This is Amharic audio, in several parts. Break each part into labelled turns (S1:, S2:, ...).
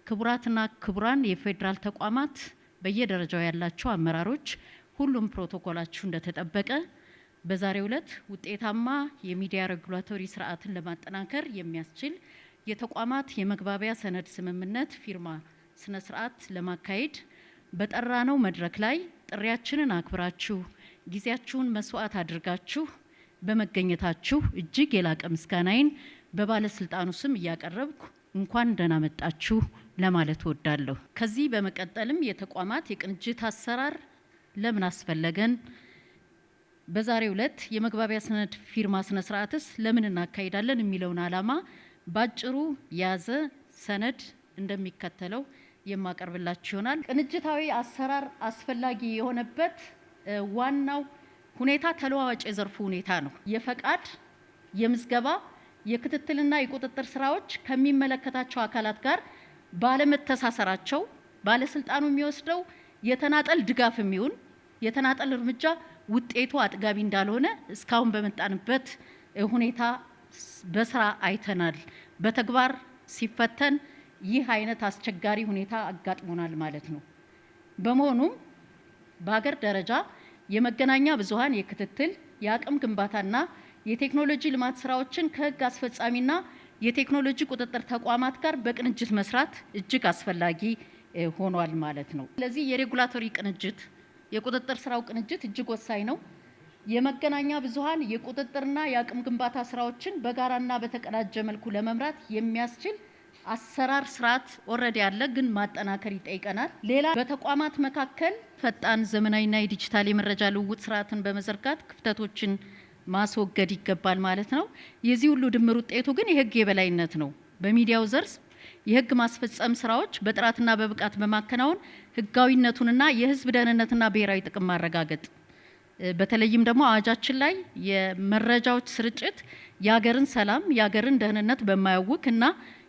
S1: ክቡራትና ክቡራን የፌደራል ተቋማት በየደረጃው ያላቸው አመራሮች ሁሉም ፕሮቶኮላችሁ እንደተጠበቀ በዛሬው ዕለት ውጤታማ የሚዲያ ሬጉላቶሪ ስርዓትን ለማጠናከር የሚያስችል የተቋማት የመግባቢያ ሰነድ ስምምነት ፊርማ ስነ ስርዓት ለማካሄድ በጠራነው መድረክ ላይ ጥሪያችንን አክብራችሁ ጊዜያችሁን መስዋዕት አድርጋችሁ በመገኘታችሁ እጅግ የላቀ ምስጋናዬን በባለስልጣኑ ስም እያቀረብኩ እንኳን ደህና መጣችሁ ለማለት እወዳለሁ። ከዚህ በመቀጠልም የተቋማት የቅንጅት አሰራር ለምን አስፈለገን፣ በዛሬው ዕለት የመግባቢያ ሰነድ ፊርማ ስነ ስርዓትስ ለምን እናካሂዳለን የሚለውን ዓላማ ባጭሩ ያዘ ሰነድ እንደሚከተለው የማቀርብላችሁ ይሆናል። ቅንጅታዊ አሰራር አስፈላጊ የሆነበት ዋናው ሁኔታ ተለዋዋጭ የዘርፉ ሁኔታ ነው። የፈቃድ የምዝገባ የክትትልና የቁጥጥር ስራዎች ከሚመለከታቸው አካላት ጋር ባለመተሳሰራቸው ባለስልጣኑ የሚወስደው የተናጠል ድጋፍ የሚሆን የተናጠል እርምጃ ውጤቱ አጥጋቢ እንዳልሆነ እስካሁን በመጣንበት ሁኔታ በስራ አይተናል። በተግባር ሲፈተን ይህ አይነት አስቸጋሪ ሁኔታ አጋጥሞናል ማለት ነው። በመሆኑም በሀገር ደረጃ የመገናኛ ብዙሃን የክትትል የአቅም ግንባታና የቴክኖሎጂ ልማት ስራዎችን ከህግ አስፈጻሚና የቴክኖሎጂ ቁጥጥር ተቋማት ጋር በቅንጅት መስራት እጅግ አስፈላጊ ሆኗል ማለት ነው። ስለዚህ የሬጉላቶሪ ቅንጅት የቁጥጥር ስራው ቅንጅት እጅግ ወሳኝ ነው። የመገናኛ ብዙሃን የቁጥጥርና የአቅም ግንባታ ስራዎችን በጋራና በተቀናጀ መልኩ ለመምራት የሚያስችል አሰራር ስርዓት ኦልሬዲ ያለ ግን ማጠናከር ይጠይቀናል። ሌላ በተቋማት መካከል ፈጣን ዘመናዊና የዲጂታል የመረጃ ልውውጥ ስርዓትን በመዘርጋት ክፍተቶችን ማስወገድ ይገባል ማለት ነው። የዚህ ሁሉ ድምር ውጤቱ ግን የህግ የበላይነት ነው። በሚዲያው ዘርፍ የህግ ማስፈጸም ስራዎች በጥራትና በብቃት በማከናወን ህጋዊነቱንና የህዝብ ደህንነትና ብሔራዊ ጥቅም ማረጋገጥ፣ በተለይም ደግሞ አዋጃችን ላይ የመረጃዎች ስርጭት የሀገርን ሰላም የሀገርን ደህንነት በማያውክ እና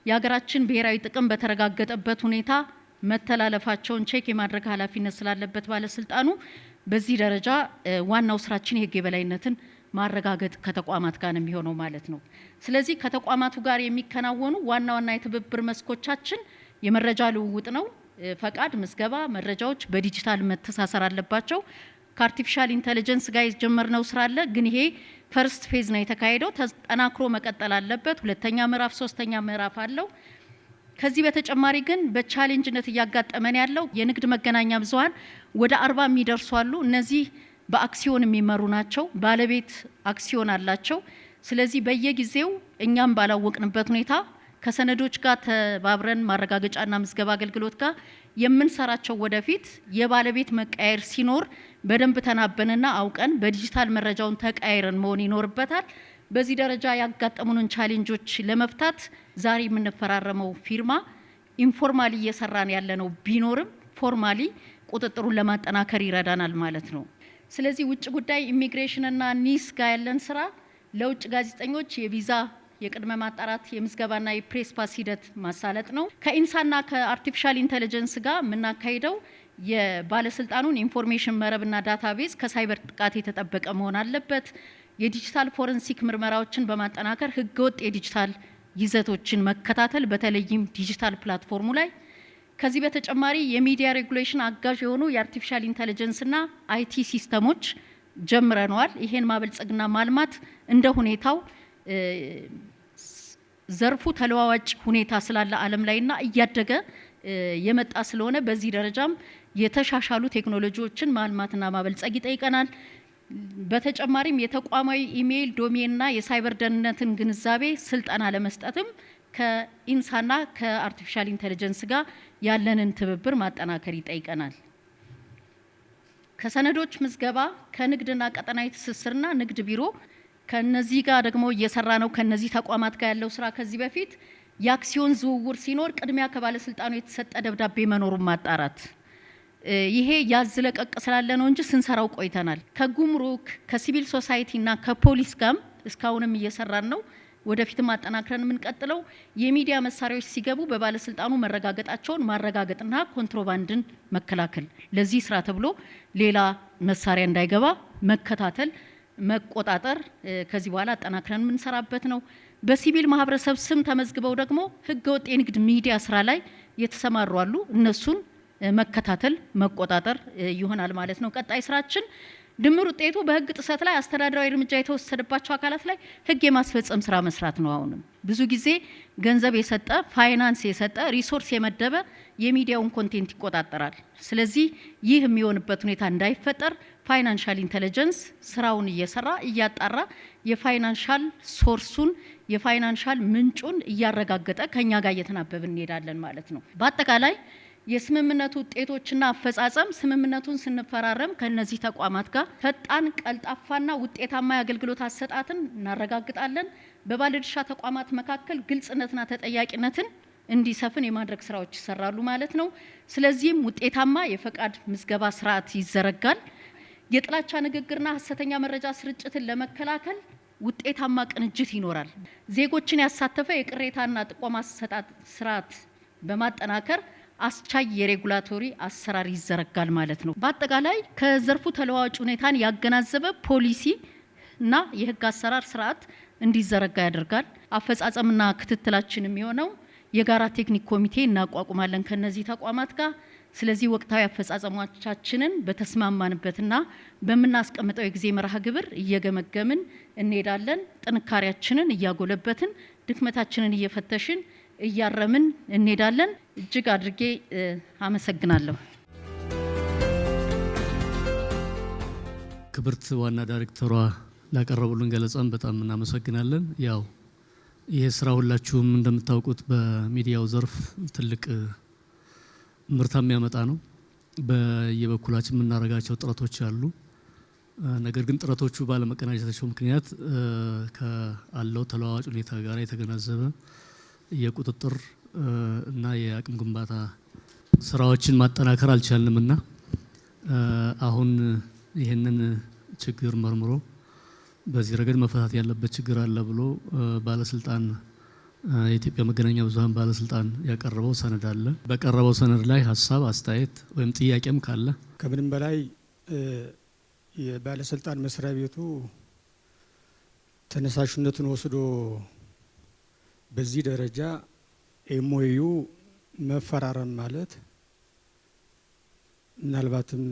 S1: የሀገራችን ብሔራዊ ጥቅም በተረጋገጠበት ሁኔታ መተላለፋቸውን ቼክ የማድረግ ኃላፊነት ስላለበት ባለስልጣኑ በዚህ ደረጃ ዋናው ስራችን የህግ የበላይነትን ማረጋገጥ ከተቋማት ጋር ነው የሚሆነው ማለት ነው። ስለዚህ ከተቋማቱ ጋር የሚከናወኑ ዋና ዋና የትብብር መስኮቻችን የመረጃ ልውውጥ ነው። ፈቃድ፣ ምዝገባ፣ መረጃዎች በዲጂታል መተሳሰር አለባቸው። ከአርቲፊሻል ኢንተለጀንስ ጋር የጀመርነው ስራ አለ፣ ግን ይሄ ፈርስት ፌዝ ነው የተካሄደው፣ ተጠናክሮ መቀጠል አለበት። ሁለተኛ ምዕራፍ፣ ሶስተኛ ምዕራፍ አለው። ከዚህ በተጨማሪ ግን በቻሌንጅነት እያጋጠመን ያለው የንግድ መገናኛ ብዙሃን ወደ 40 የሚደርሱ አሉ። እነዚህ በአክሲዮን የሚመሩ ናቸው። ባለቤት አክሲዮን አላቸው። ስለዚህ በየጊዜው እኛም ባላወቅንበት ሁኔታ ከሰነዶች ጋር ተባብረን ማረጋገጫና ምዝገባ አገልግሎት ጋር የምንሰራቸው ወደፊት የባለቤት መቀየር ሲኖር በደንብ ተናበንና አውቀን በዲጂታል መረጃውን ተቀያይረን መሆን ይኖርበታል። በዚህ ደረጃ ያጋጠሙንን ቻሌንጆች ለመፍታት ዛሬ የምንፈራረመው ፊርማ ኢንፎርማሊ እየሰራን ያለነው ቢኖርም ፎርማሊ ቁጥጥሩን ለማጠናከር ይረዳናል ማለት ነው። ስለዚህ ውጭ ጉዳይ ኢሚግሬሽንና ኒስ ጋር ያለን ስራ ለውጭ ጋዜጠኞች የቪዛ የቅድመ ማጣራት የምዝገባና የፕሬስ ፓስ ሂደት ማሳለጥ ነው። ከኢንሳና ከአርቲፊሻል ኢንተለጀንስ ጋር የምናካሂደው የባለስልጣኑን ኢንፎርሜሽን መረብና ዳታቤዝ ከሳይበር ጥቃት የተጠበቀ መሆን አለበት። የዲጂታል ፎረንሲክ ምርመራዎችን በማጠናከር ህገወጥ የዲጂታል ይዘቶችን መከታተል በተለይም ዲጂታል ፕላትፎርሙ ላይ። ከዚህ በተጨማሪ የሚዲያ ሬጉሌሽን አጋዥ የሆኑ የአርቲፊሻል ኢንተለጀንስና አይቲ ሲስተሞች ጀምረነዋል። ይሄን ማበልጸግና ማልማት እንደ ሁኔታው ዘርፉ ተለዋዋጭ ሁኔታ ስላለ ዓለም ላይና እያደገ የመጣ ስለሆነ በዚህ ደረጃም የተሻሻሉ ቴክኖሎጂዎችን ማልማትና ማበልጸግ ይጠይቀናል። በተጨማሪም የተቋማዊ ኢሜይል ዶሜንና የሳይበር ደህንነትን ግንዛቤ ስልጠና ለመስጠትም ከኢንሳና ከአርቲፊሻል ኢንተለጀንስ ጋር ያለንን ትብብር ማጠናከር ይጠይቀናል። ከሰነዶች ምዝገባ ከንግድና ቀጠናዊ ትስስርና ንግድ ቢሮ ከነዚህ ጋር ደግሞ እየሰራ ነው። ከነዚህ ተቋማት ጋር ያለው ስራ ከዚህ በፊት የአክሲዮን ዝውውር ሲኖር ቅድሚያ ከባለስልጣኑ የተሰጠ ደብዳቤ መኖሩን ማጣራት፣ ይሄ ያዝለቀቅ ስላለ ነው እንጂ ስንሰራው ቆይተናል። ከጉምሩክ ከሲቪል ሶሳይቲና ከፖሊስ ጋርም እስካሁንም እየሰራን ነው። ወደፊትም አጠናክረን የምንቀጥለው የሚዲያ መሳሪያዎች ሲገቡ በባለስልጣኑ መረጋገጣቸውን ማረጋገጥና ኮንትሮባንድን መከላከል፣ ለዚህ ስራ ተብሎ ሌላ መሳሪያ እንዳይገባ መከታተል መቆጣጠር ከዚህ በኋላ አጠናክረን የምንሰራበት ነው። በሲቪል ማህበረሰብ ስም ተመዝግበው ደግሞ ህገወጥ የንግድ ሚዲያ ስራ ላይ የተሰማሩ አሉ። እነሱን መከታተል መቆጣጠር ይሆናል ማለት ነው። ቀጣይ ስራችን ድምር ውጤቱ በህግ ጥሰት ላይ አስተዳደራዊ እርምጃ የተወሰደባቸው አካላት ላይ ህግ የማስፈጸም ስራ መስራት ነው። አሁንም ብዙ ጊዜ ገንዘብ የሰጠ ፋይናንስ የሰጠ ሪሶርስ የመደበ የሚዲያውን ኮንቴንት ይቆጣጠራል። ስለዚህ ይህ የሚሆንበት ሁኔታ እንዳይፈጠር ፋይናንሻል ኢንተለጀንስ ስራውን እየሰራ እያጣራ የፋይናንሻል ሶርሱን የፋይናንሻል ምንጩን እያረጋገጠ ከኛ ጋር እየተናበብን እንሄዳለን ማለት ነው። በአጠቃላይ የስምምነቱ ውጤቶችና አፈጻጸም ስምምነቱን ስንፈራረም ከነዚህ ተቋማት ጋር ፈጣን ቀልጣፋና ውጤታማ የአገልግሎት አሰጣጥን እናረጋግጣለን። በባለድርሻ ተቋማት መካከል ግልጽነትና ተጠያቂነትን እንዲሰፍን የማድረግ ስራዎች ይሰራሉ ማለት ነው። ስለዚህም ውጤታማ የፈቃድ ምዝገባ ስርዓት ይዘረጋል። የጥላቻ ንግግርና ሐሰተኛ መረጃ ስርጭትን ለመከላከል ውጤታማ ቅንጅት ይኖራል። ዜጎችን ያሳተፈ የቅሬታና ጥቆማ አሰጣጥ ስርዓት በማጠናከር አስቻይ የሬጉላቶሪ አሰራር ይዘረጋል ማለት ነው። በአጠቃላይ ከዘርፉ ተለዋዋጭ ሁኔታን ያገናዘበ ፖሊሲ እና የህግ አሰራር ስርዓት እንዲዘረጋ ያደርጋል። አፈጻጸምና ክትትላችን የሚሆነው የጋራ ቴክኒክ ኮሚቴ እናቋቁማለን ከነዚህ ተቋማት ጋር። ስለዚህ ወቅታዊ አፈጻጸሞቻችንን በተስማማንበትና በመናስቀምጠው የጊዜ መርሃ ግብር እየገመገምን እንሄዳለን። ጥንካሬያችንን እያጎለበትን ድክመታችንን እየፈተሽን እያረምን እንሄዳለን። እጅግ አድርጌ አመሰግናለሁ።
S2: ክብርት ዋና ዳይሬክተሯ ላቀረቡልን ገለጻን በጣም እናመሰግናለን። ያው ይሄ ስራ ሁላችሁም እንደምታውቁት በሚዲያው ዘርፍ ትልቅ ምርታ የሚያመጣ ነው። በየበኩላችን የምናደርጋቸው ጥረቶች አሉ። ነገር ግን ጥረቶቹ ባለመቀናጀታቸው ምክንያት ካለው ተለዋዋጭ ሁኔታ ጋር የተገናዘበ የቁጥጥር እና የአቅም ግንባታ ስራዎችን ማጠናከር አልቻልንምና አሁን ይህንን ችግር መርምሮ በዚህ ረገድ መፈታት ያለበት ችግር አለ ብሎ ባለስልጣን የኢትዮጵያ መገናኛ ብዙሃን ባለስልጣን ያቀረበው ሰነድ አለ። በቀረበው ሰነድ ላይ ሀሳብ አስተያየት ወይም ጥያቄም ካለ
S3: ከምንም በላይ የባለስልጣን መስሪያ ቤቱ ተነሳሽነቱን ወስዶ በዚህ ደረጃ ኤምኦዩ መፈራረም ማለት ምናልባትም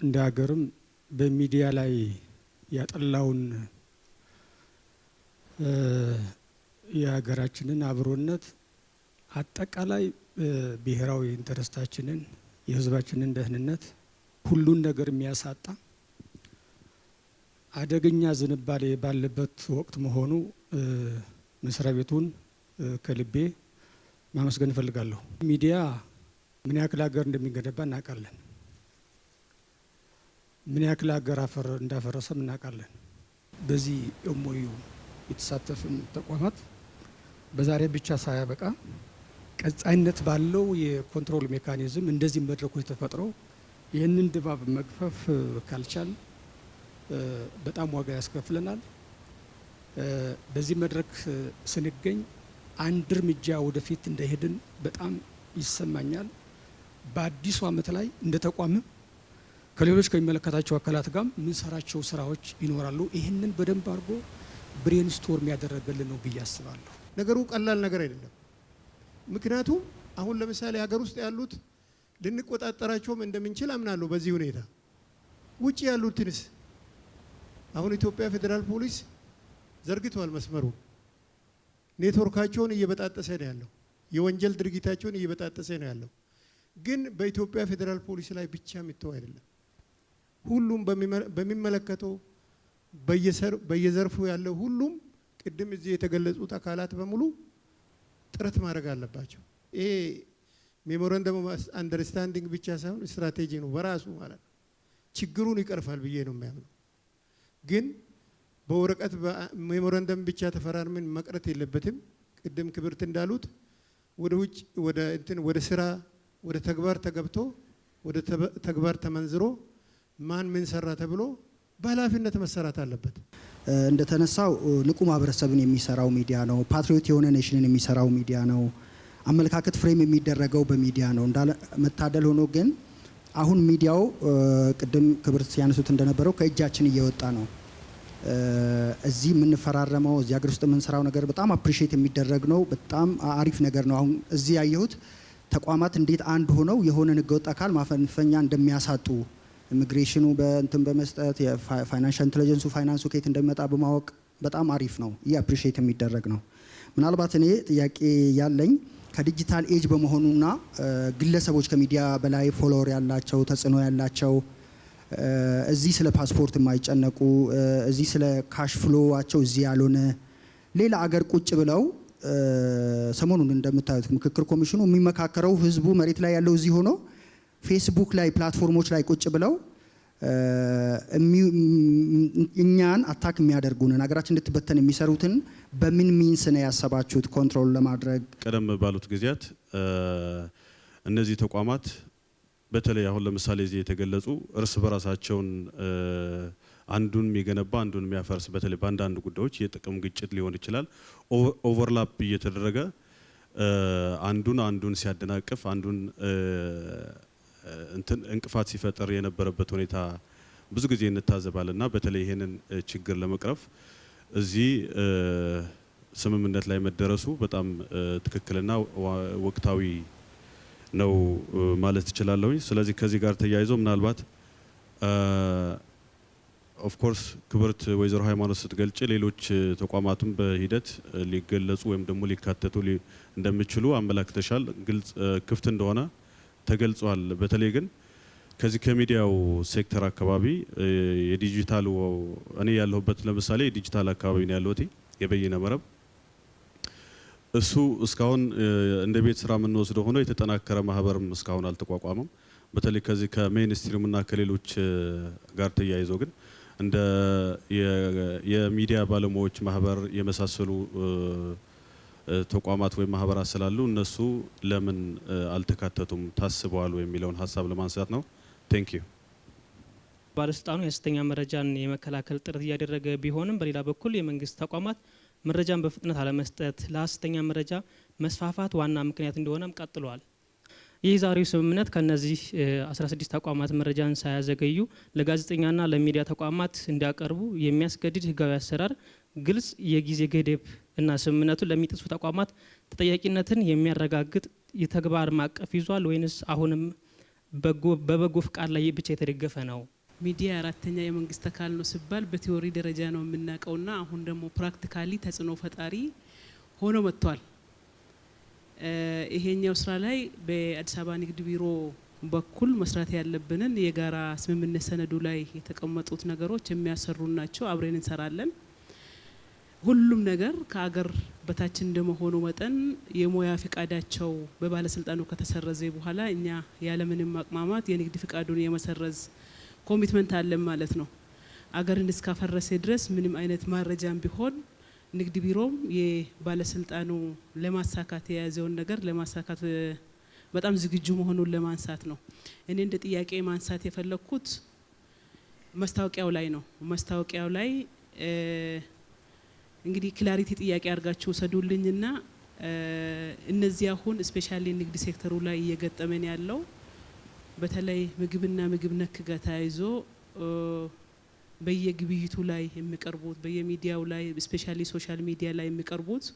S3: እንደ ሀገርም በሚዲያ ላይ ያጠላውን የሀገራችንን አብሮነት አጠቃላይ ብሔራዊ ኢንተረስታችንን የህዝባችንን ደህንነት ሁሉን ነገር የሚያሳጣ አደገኛ ዝንባሌ ባለበት ወቅት መሆኑ መስሪያ ቤቱን ከልቤ ማመስገን እፈልጋለሁ። ሚዲያ ምን ያክል ሀገር እንደሚገነባ እናውቃለን። ምን ያክል ሀገር እንዳፈረሰም እናውቃለን። በዚህ ኤምኦዩ የተሳተፉን ተቋማት በዛሬ ብቻ ሳያበቃ ቀጣይነት ባለው የኮንትሮል ሜካኒዝም እንደዚህ መድረኮች ተፈጥረው ይህንን ድባብ መግፈፍ ካልቻል በጣም ዋጋ ያስከፍለናል። በዚህ መድረክ ስንገኝ አንድ እርምጃ ወደፊት እንደሄድን በጣም ይሰማኛል። በአዲሱ ዓመት ላይ እንደ ተቋምም ከሌሎች ከሚመለከታቸው አካላት ጋር የምንሰራቸው ስራዎች ይኖራሉ። ይህንን በደንብ አድርጎ ብሬንስቶርም ያደረገልን ነው ብዬ አስባለሁ።
S4: ነገሩ ቀላል ነገር አይደለም። ምክንያቱም አሁን ለምሳሌ ሀገር ውስጥ ያሉት ልንቆጣጠራቸውም እንደምንችል አምናለሁ። በዚህ ሁኔታ ውጪ ያሉትንስ አሁን ኢትዮጵያ ፌዴራል ፖሊስ ዘርግቷል መስመሩ። ኔትወርካቸውን እየበጣጠሰ ነው ያለው። የወንጀል ድርጊታቸውን እየበጣጠሰ ነው ያለው። ግን በኢትዮጵያ ፌዴራል ፖሊስ ላይ ብቻ የሚተው አይደለም። ሁሉም በሚመለከተው በየዘርፉ ያለው ሁሉም ቅድም እዚህ የተገለጹት አካላት በሙሉ ጥረት ማድረግ አለባቸው። ይሄ ሜሞራንደም ኦፍ አንደርስታንዲንግ ብቻ ሳይሆን ስትራቴጂ ነው በራሱ ማለት ነው። ችግሩን ይቀርፋል ብዬ ነው የሚያምነው። ግን በወረቀት ሜሞራንደም ብቻ ተፈራርመን መቅረት የለበትም። ቅድም ክብርት እንዳሉት ወደ ውጭ ወደ ስራ ወደ ተግባር ተገብቶ ወደ ተግባር ተመንዝሮ ማን ምን ሰራ ተብሎ በኃላፊነት መሰራት አለበት።
S5: እንደተነሳው ንቁ ማህበረሰብን የሚሰራው ሚዲያ ነው። ፓትሪዮት የሆነ ኔሽንን የሚሰራው ሚዲያ ነው። አመለካከት ፍሬም የሚደረገው በሚዲያ ነው። እንዳለ መታደል ሆኖ ግን አሁን ሚዲያው ቅድም ክብርት ሲያነሱት እንደነበረው ከእጃችን እየወጣ ነው። እዚህ የምንፈራረመው እዚህ ሀገር ውስጥ የምንሰራው ነገር በጣም አፕሪሺየት የሚደረግ ነው። በጣም አሪፍ ነገር ነው። አሁን እዚህ ያየሁት ተቋማት እንዴት አንድ ሆነው የሆነ ህገወጥ አካል ማፈንፈኛ እንደሚያሳጡ ኢሚግሬሽኑ በእንትን በመስጠት የፋይናንሻል ኢንተለጀንሱ ፋይናንሱ ከየት እንደሚመጣ በማወቅ በጣም አሪፍ ነው። ይህ አፕሪሺየት የሚደረግ ነው። ምናልባት እኔ ጥያቄ ያለኝ ከዲጂታል ኤጅ በመሆኑና ግለሰቦች ከሚዲያ በላይ ፎሎወር ያላቸው ተጽዕኖ ያላቸው እዚህ ስለ ፓስፖርት የማይጨነቁ እዚህ ስለ ካሽ ፍሎዋቸው እዚህ ያልሆነ ሌላ አገር ቁጭ ብለው ሰሞኑን እንደምታዩት ምክክር ኮሚሽኑ የሚመካከረው ህዝቡ መሬት ላይ ያለው እዚህ ሆኖ ፌስቡክ ላይ ፕላትፎርሞች ላይ ቁጭ ብለው እኛን አታክ የሚያደርጉንን ሀገራችን እንድትበተን የሚሰሩትን በምን ሚንስ ነው ያሰባችሁት ኮንትሮል ለማድረግ?
S6: ቀደም ባሉት ጊዜያት እነዚህ ተቋማት በተለይ አሁን ለምሳሌ እዚህ የተገለጹ እርስ በራሳቸውን አንዱን የሚገነባ አንዱን የሚያፈርስ በተለይ በአንዳንድ ጉዳዮች የጥቅም ግጭት ሊሆን ይችላል ኦቨርላፕ እየተደረገ አንዱን ሲያደናቅፍ አንዱን እንቅፋት ሲፈጠር የነበረበት ሁኔታ ብዙ ጊዜ እንታዘባለና በተለይ ይሄንን ችግር ለመቅረፍ እዚህ ስምምነት ላይ መደረሱ በጣም ትክክልና ወቅታዊ ነው ማለት እችላለሁ። ስለዚህ ከዚህ ጋር ተያይዞ ምናልባት ኦፍ ኮርስ ክብርት ወይዘሮ ሃይማኖት ስትገልጭ ሌሎች ተቋማቱም በሂደት ሊገለጹ ወይም ደግሞ ሊካተቱ እንደሚችሉ አመላክተሻል። ግልጽ ክፍት እንደሆነ ተገልጿል። በተለይ ግን ከዚህ ከሚዲያው ሴክተር አካባቢ የዲጂታል እኔ ያለሁበት ለምሳሌ የዲጂታል አካባቢ ነው ያለሁት የበይነ መረብ እሱ እስካሁን እንደ ቤት ስራ የምንወስደው ሆኖ የተጠናከረ ማህበርም እስካሁን አልተቋቋመም። በተለይ ከዚህ ከሜይንስትሪምና ከሌሎች ጋር ተያይዞ ግን እንደ የሚዲያ ባለሙያዎች ማህበር የመሳሰሉ ተቋማት ወይም ማህበራት ስላሉ እነሱ ለምን አልተካተቱም ታስበዋል የሚለውን ሀሳብ ለማንሳት ነው። ቴንክ ዩ።
S7: ባለስልጣኑ የሐሰተኛ መረጃን የመከላከል ጥረት እያደረገ ቢሆንም በሌላ በኩል የመንግስት ተቋማት መረጃን በፍጥነት አለመስጠት ለሐሰተኛ መረጃ መስፋፋት ዋና ምክንያት እንደሆነም ቀጥሏል። ይህ ዛሬው ስምምነት ከነዚህ 16 ተቋማት መረጃን ሳያዘገዩ ለጋዜጠኛና ለሚዲያ ተቋማት እንዲያቀርቡ የሚያስገድድ ህጋዊ አሰራር፣ ግልጽ የጊዜ ገደብ እና ስምምነቱን ለሚጥሱ ተቋማት ተጠያቂነትን የሚያረጋግጥ የተግባር ማዕቀፍ ይዟል ወይንስ አሁንም በበጎ ፍቃድ ላይ ብቻ የተደገፈ ነው?
S8: ሚዲያ አራተኛ የመንግስት አካል ነው ሲባል በቲዮሪ ደረጃ ነው የምናውቀውና አሁን ደግሞ ፕራክቲካሊ ተጽዕኖ ፈጣሪ ሆኖ መጥቷል። ይሄኛው ስራ ላይ በአዲስ አበባ ንግድ ቢሮ በኩል መስራት ያለብንን የጋራ ስምምነት ሰነዱ ላይ የተቀመጡት ነገሮች የሚያሰሩ ናቸው። አብረን እንሰራለን። ሁሉም ነገር ከአገር በታች እንደመሆኑ መጠን የሙያ ፍቃዳቸው በባለስልጣኑ ከተሰረዘ በኋላ እኛ ያለምንም ማቅማማት የንግድ ፍቃዱን የመሰረዝ ኮሚትመንት አለን ማለት ነው። አገርን እስካፈረሰ ድረስ ምንም አይነት ማረጃም ቢሆን ንግድ ቢሮም የባለስልጣኑ ለማሳካት የያዘውን ነገር ለማሳካት በጣም ዝግጁ መሆኑን ለማንሳት ነው። እኔ እንደ ጥያቄ ማንሳት የፈለኩት መስታወቂያው ላይ ነው። መስታወቂያው ላይ እንግዲህ ክላሪቲ ጥያቄ አድርጋችሁ ሰዱልኝና እነዚህ አሁን ስፔሻሊ ንግድ ሴክተሩ ላይ እየገጠመን ያለው በተለይ ምግብና ምግብ ነክ ጋር ተያይዞ በየግብይቱ ላይ የሚቀርቡት በየሚዲያው ላይ ስፔሻሊ ሶሻል ሚዲያ ላይ የሚቀርቡት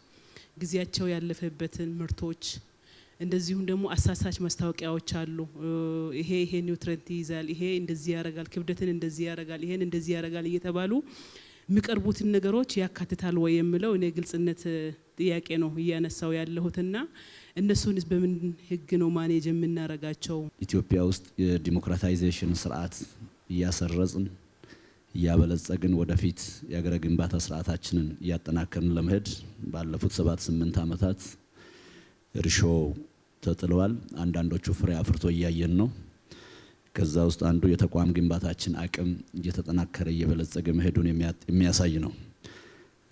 S8: ጊዜያቸው ያለፈበትን ምርቶች እንደዚሁም ደግሞ አሳሳች ማስታወቂያዎች አሉ። ይሄ ኒውትረንት ይይዛል፣ ይሄ እንደዚህ ያረጋል፣ ክብደትን እንደዚህ ያረጋል፣ ይሄን እንደዚህ ያረጋል እየተባሉ የሚቀርቡትን ነገሮች ያካትታል ወይ የሚለው እኔ ግልጽነት ጥያቄ ነው እያነሳው ያለሁትና እነሱንስ በምን ህግ ነው ማኔጅ የምናረጋቸው?
S9: ኢትዮጵያ ውስጥ የዲሞክራታይዜሽን ስርዓት እያሰረጽን እያበለጸግን ወደፊት የሀገረ ግንባታ ስርዓታችንን እያጠናከርን ለመሄድ ባለፉት 7-8 ዓመታት እርሾ ተጥለዋል። አንዳንዶቹ ፍሬ አፍርቶ እያየን ነው። ከዛ ውስጥ አንዱ የተቋም ግንባታችን አቅም እየተጠናከረ እየበለጸገ መሄዱን የሚያሳይ ነው።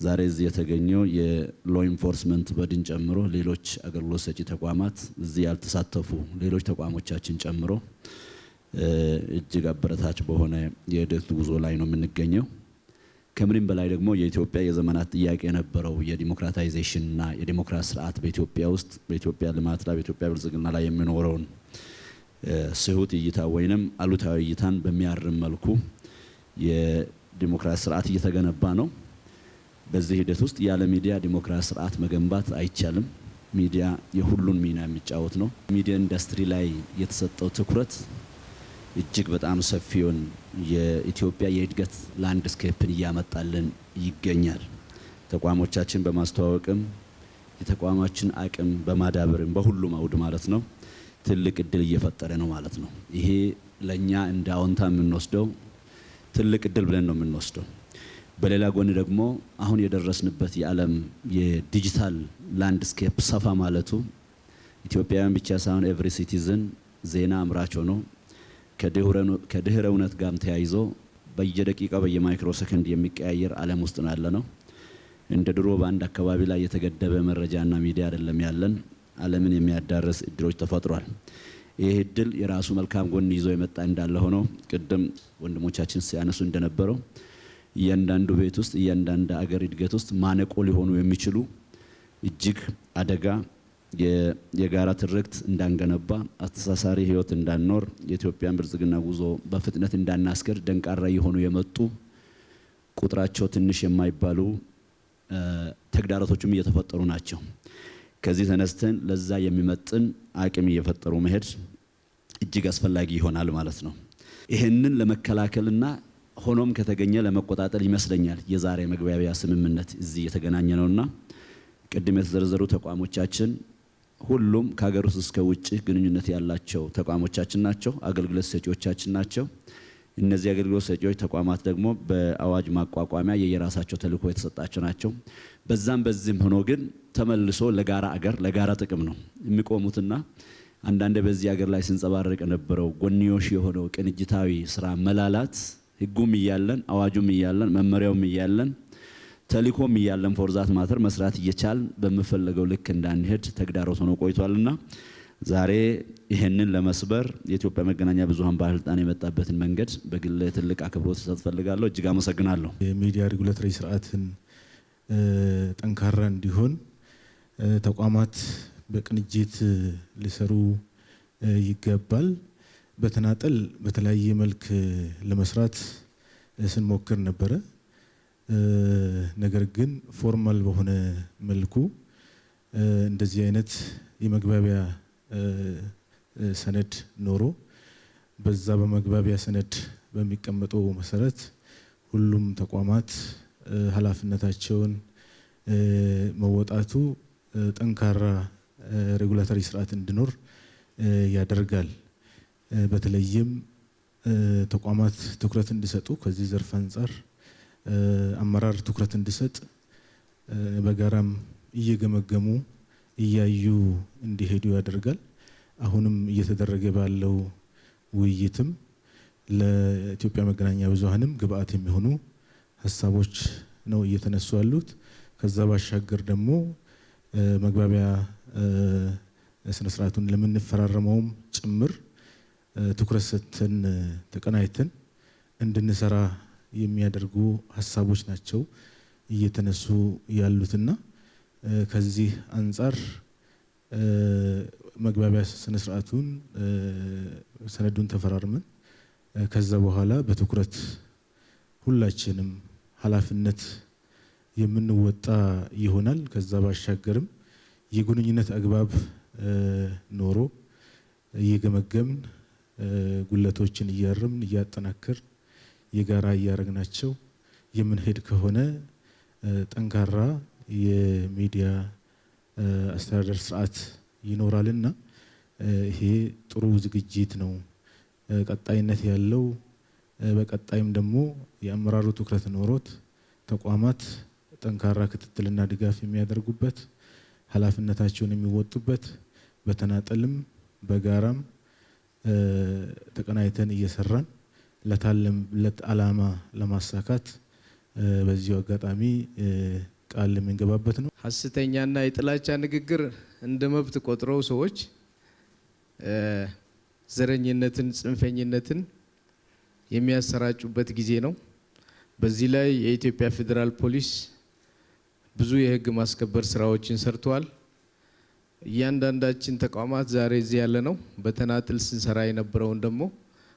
S9: ዛሬ እዚህ የተገኘው የሎ ኢንፎርስመንት በድን ጨምሮ ሌሎች አገልግሎት ሰጪ ተቋማት እዚህ ያልተሳተፉ ሌሎች ተቋሞቻችን ጨምሮ እጅግ አበረታች በሆነ የሂደት ጉዞ ላይ ነው የምንገኘው። ከምንም በላይ ደግሞ የኢትዮጵያ የዘመናት ጥያቄ የነበረው የዲሞክራታይዜሽንና የዲሞክራሲ ስርዓት በኢትዮጵያ ውስጥ በኢትዮጵያ ልማት ላይ በኢትዮጵያ ብልጽግና ላይ የሚኖረውን ስሁት እይታ ወይንም አሉታዊ እይታን በሚያርም መልኩ የዲሞክራሲ ስርዓት እየተገነባ ነው። በዚህ ሂደት ውስጥ ያለ ሚዲያ ዲሞክራሲ ስርዓት መገንባት አይቻልም። ሚዲያ የሁሉን ሚና የሚጫወት ነው። ሚዲያ ኢንዱስትሪ ላይ የተሰጠው ትኩረት እጅግ በጣም ሰፊውን የኢትዮጵያ የእድገት ላንድስኬፕን እያመጣልን ይገኛል። ተቋሞቻችን በማስተዋወቅም የተቋማችን አቅም በማዳበርም በሁሉም አውድ ማለት ነው ትልቅ እድል እየፈጠረ ነው ማለት ነው። ይሄ ለኛ እንደ አዎንታ የምንወስደው ትልቅ እድል ብለን ነው የምንወስደው። በሌላ ጎን ደግሞ አሁን የደረስንበት የዓለም የዲጂታል ላንድስኬፕ ሰፋ ማለቱ ኢትዮጵያውያን ብቻ ሳይሆን ኤቭሪ ሲቲዝን ዜና አምራች ሆኖ ከድህረ እውነት ጋር ተያይዞ በየደቂቃው በየማይክሮ ሰከንድ የሚቀያየር ዓለም ውስጥ ነው ያለነው። እንደ ድሮ በአንድ አካባቢ ላይ የተገደበ መረጃና ሚዲያ አይደለም ያለን፣ ዓለምን የሚያዳርስ እድሎች ተፈጥሯል። ይህ እድል የራሱ መልካም ጎን ይዞ የመጣ እንዳለ ሆኖ ቅድም ወንድሞቻችን ሲያነሱ እንደነበረው እያንዳንዱ ቤት ውስጥ እያንዳንዱ አገር እድገት ውስጥ ማነቆ ሊሆኑ የሚችሉ እጅግ አደጋ የጋራ ትርክት እንዳንገነባ አስተሳሳሪ ህይወት እንዳንኖር የኢትዮጵያን ብልጽግና ጉዞ በፍጥነት እንዳናስገድ ደንቃራ የሆኑ የመጡ ቁጥራቸው ትንሽ የማይባሉ ተግዳሮቶችም እየተፈጠሩ ናቸው። ከዚህ ተነስተን ለዛ የሚመጥን አቅም እየፈጠሩ መሄድ እጅግ አስፈላጊ ይሆናል ማለት ነው። ይሄንን ለመከላከልና ሆኖም ከተገኘ ለመቆጣጠር ይመስለኛል የዛሬ መግባቢያ ስምምነት እዚህ የተገናኘ ነውና ቅድም የተዘረዘሩ ተቋሞቻችን ሁሉም ከሀገር ውስጥ እስከ ውጭ ግንኙነት ያላቸው ተቋሞቻችን ናቸው፣ አገልግሎት ሰጪዎቻችን ናቸው። እነዚህ አገልግሎት ሰጪዎች ተቋማት ደግሞ በአዋጅ ማቋቋሚያ የየራሳቸው ተልዕኮ የተሰጣቸው ናቸው። በዛም በዚህም ሆኖ ግን ተመልሶ ለጋራ አገር ለጋራ ጥቅም ነው የሚቆሙትና አንዳንድ በዚህ አገር ላይ ሲንጸባረቅ የነበረው ጎንዮሽ የሆነው ቅንጅታዊ ስራ መላላት ህጉም እያለን አዋጁም እያለን መመሪያውም እያለን ተልዕኮም እያለን ፎርዛት ማተር መስራት እየቻልን በመፈለገው ልክ እንዳንሄድ ተግዳሮት ሆኖ ቆይቷልና ዛሬ ይሄንን ለመስበር የኢትዮጵያ መገናኛ ብዙሃን ባለስልጣን የመጣበትን መንገድ በግል ትልቅ አክብሮት ሰጥ ፈልጋለሁ። እጅግ አመሰግናለሁ።
S10: የሚዲያ ሬጉሌተሪ ስርዓትን ጠንካራ እንዲሆን ተቋማት በቅንጅት ሊሰሩ ይገባል። በተናጠል በተለያየ መልክ ለመስራት ስንሞክር ነበረ። ነገር ግን ፎርማል በሆነ መልኩ እንደዚህ አይነት የመግባቢያ ሰነድ ኖሮ በዛ በመግባቢያ ሰነድ በሚቀመጠው መሰረት ሁሉም ተቋማት ኃላፊነታቸውን መወጣቱ ጠንካራ ሬጉላቶሪ ስርዓት እንዲኖር ያደርጋል። በተለይም ተቋማት ትኩረት እንዲሰጡ ከዚህ ዘርፍ አንጻር አመራር ትኩረት እንዲሰጥ በጋራም እየገመገሙ እያዩ እንዲሄዱ ያደርጋል። አሁንም እየተደረገ ባለው ውይይትም ለኢትዮጵያ መገናኛ ብዙሃንም ግብአት የሚሆኑ ሀሳቦች ነው እየተነሱ ያሉት። ከዛ ባሻገር ደግሞ መግባቢያ ስነ ስርዓቱን ለምንፈራረመውም ጭምር ትኩረት ሰጥተን ተቀናይተን እንድንሰራ የሚያደርጉ ሀሳቦች ናቸው እየተነሱ ያሉትና ከዚህ አንጻር መግባቢያ ስነ ስርዓቱን ሰነዱን ተፈራርመን ከዛ በኋላ በትኩረት ሁላችንም ኃላፊነት የምንወጣ ይሆናል። ከዛ ባሻገርም የግንኙነት አግባብ ኖሮ እየገመገምን ጉለቶችን እያረምን እያጠናከርን የጋራ እያረግናቸው የምንሄድ ከሆነ ጠንካራ የሚዲያ አስተዳደር ስርዓት ይኖራልና ይሄ ጥሩ ዝግጅት ነው። ቀጣይነት ያለው በቀጣይም ደግሞ የአመራሩ ትኩረት ኖሮት ተቋማት ጠንካራ ክትትልና ድጋፍ የሚያደርጉበት ኃላፊነታቸውን የሚወጡበት በተናጠልም በጋራም ተቀናይተን እየሰራን ለታለመለት ዓላማ ለማሳካት በዚሁ አጋጣሚ ቃል የምንገባበት ነው።
S11: ሐሰተኛና የጥላቻ ንግግር እንደ መብት ቆጥረው ሰዎች ዘረኝነትን፣ ጽንፈኝነትን የሚያሰራጩበት ጊዜ ነው። በዚህ ላይ የኢትዮጵያ ፌዴራል ፖሊስ ብዙ የህግ ማስከበር ስራዎችን ሰርቷል። እያንዳንዳችን ተቋማት ዛሬ እዚህ ያለ ነው በተናጥል ስንሰራ የነበረውን ደግሞ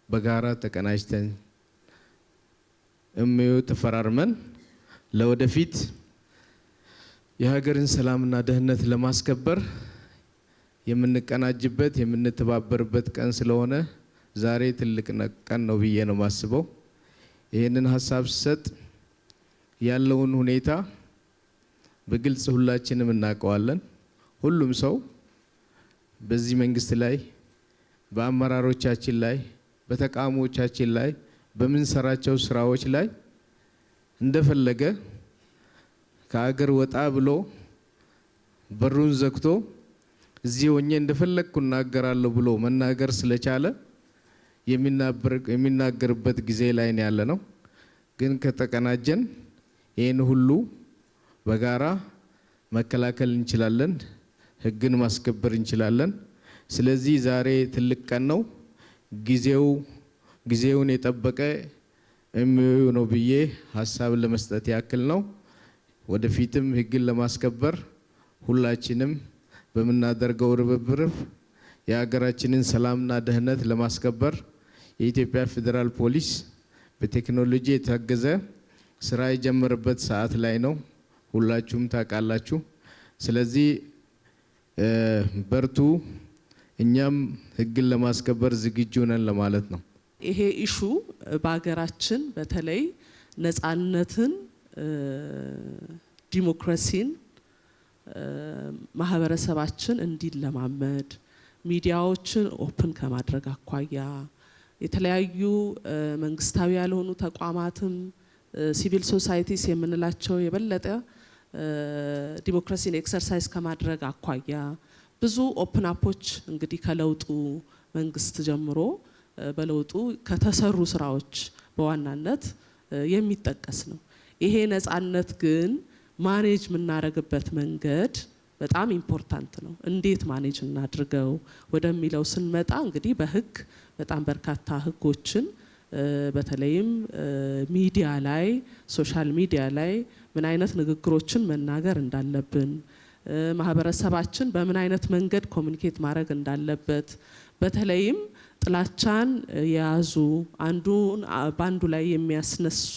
S11: በጋራ ተቀናጅተን ተፈራርመን ለወደፊት የሀገርን ሰላምና ደህንነት ለማስከበር የምንቀናጅበት የምንተባበርበት ቀን ስለሆነ ዛሬ ትልቅ ቀን ነው ብዬ ነው ማስበው። ይሄንን ሀሳብ ሰጥ ያለውን ሁኔታ በግልጽ ሁላችንም እናውቀዋለን። ሁሉም ሰው በዚህ መንግስት ላይ በአመራሮቻችን ላይ በተቃዋሚዎቻችን ላይ በምንሰራቸው ስራዎች ላይ እንደፈለገ ከአገር ወጣ ብሎ በሩን ዘግቶ እዚህ ሆኜ እንደፈለግኩ እናገራለሁ ብሎ መናገር ስለቻለ የሚናገርበት ጊዜ ላይ ነው ያለነው። ግን ከተቀናጀን ይህን ሁሉ በጋራ መከላከል እንችላለን፣ ህግን ማስከበር እንችላለን። ስለዚህ ዛሬ ትልቅ ቀን ነው። ጊዜውን የጠበቀ ነው ብዬ ሀሳብ ለመስጠት ያክል ነው። ወደፊትም ህግን ለማስከበር ሁላችንም በመናደርገው ርብርብ የሀገራችንን ሰላምና ደህንነት ለማስከበር የኢትዮጵያ ፌዴራል ፖሊስ በቴክኖሎጂ የታገዘ ስራ የጀመረበት ሰዓት ላይ ነው። ሁላችሁም ታውቃላችሁ። ስለዚህ በርቱ፣ እኛም ህግን ለማስከበር ዝግጁ ነን ለማለት ነው።
S12: ይሄ ኢሹ በሀገራችን በተለይ ነፃነትን፣ ዲሞክራሲን ማህበረሰባችን እንዲለማመድ ሚዲያዎችን ኦፕን ከማድረግ አኳያ የተለያዩ መንግስታዊ ያልሆኑ ተቋማትም ሲቪል ሶሳይቲስ የምንላቸው የበለጠ ዲሞክራሲን ኤክሰርሳይዝ ከማድረግ አኳያ ብዙ ኦፕን አፖች እንግዲህ ከለውጡ መንግስት ጀምሮ በለውጡ ከተሰሩ ስራዎች በዋናነት የሚጠቀስ ነው። ይሄ ነፃነት ግን ማኔጅ የምናደርግበት መንገድ በጣም ኢምፖርታንት ነው። እንዴት ማኔጅ እናድርገው ወደሚለው ስንመጣ እንግዲህ በህግ በጣም በርካታ ህጎችን በተለይም ሚዲያ ላይ ሶሻል ሚዲያ ላይ ምን አይነት ንግግሮችን መናገር እንዳለብን፣ ማህበረሰባችን በምን አይነት መንገድ ኮሙኒኬት ማድረግ እንዳለበት፣ በተለይም ጥላቻን የያዙ አንዱን ባንዱ ላይ የሚያስነሱ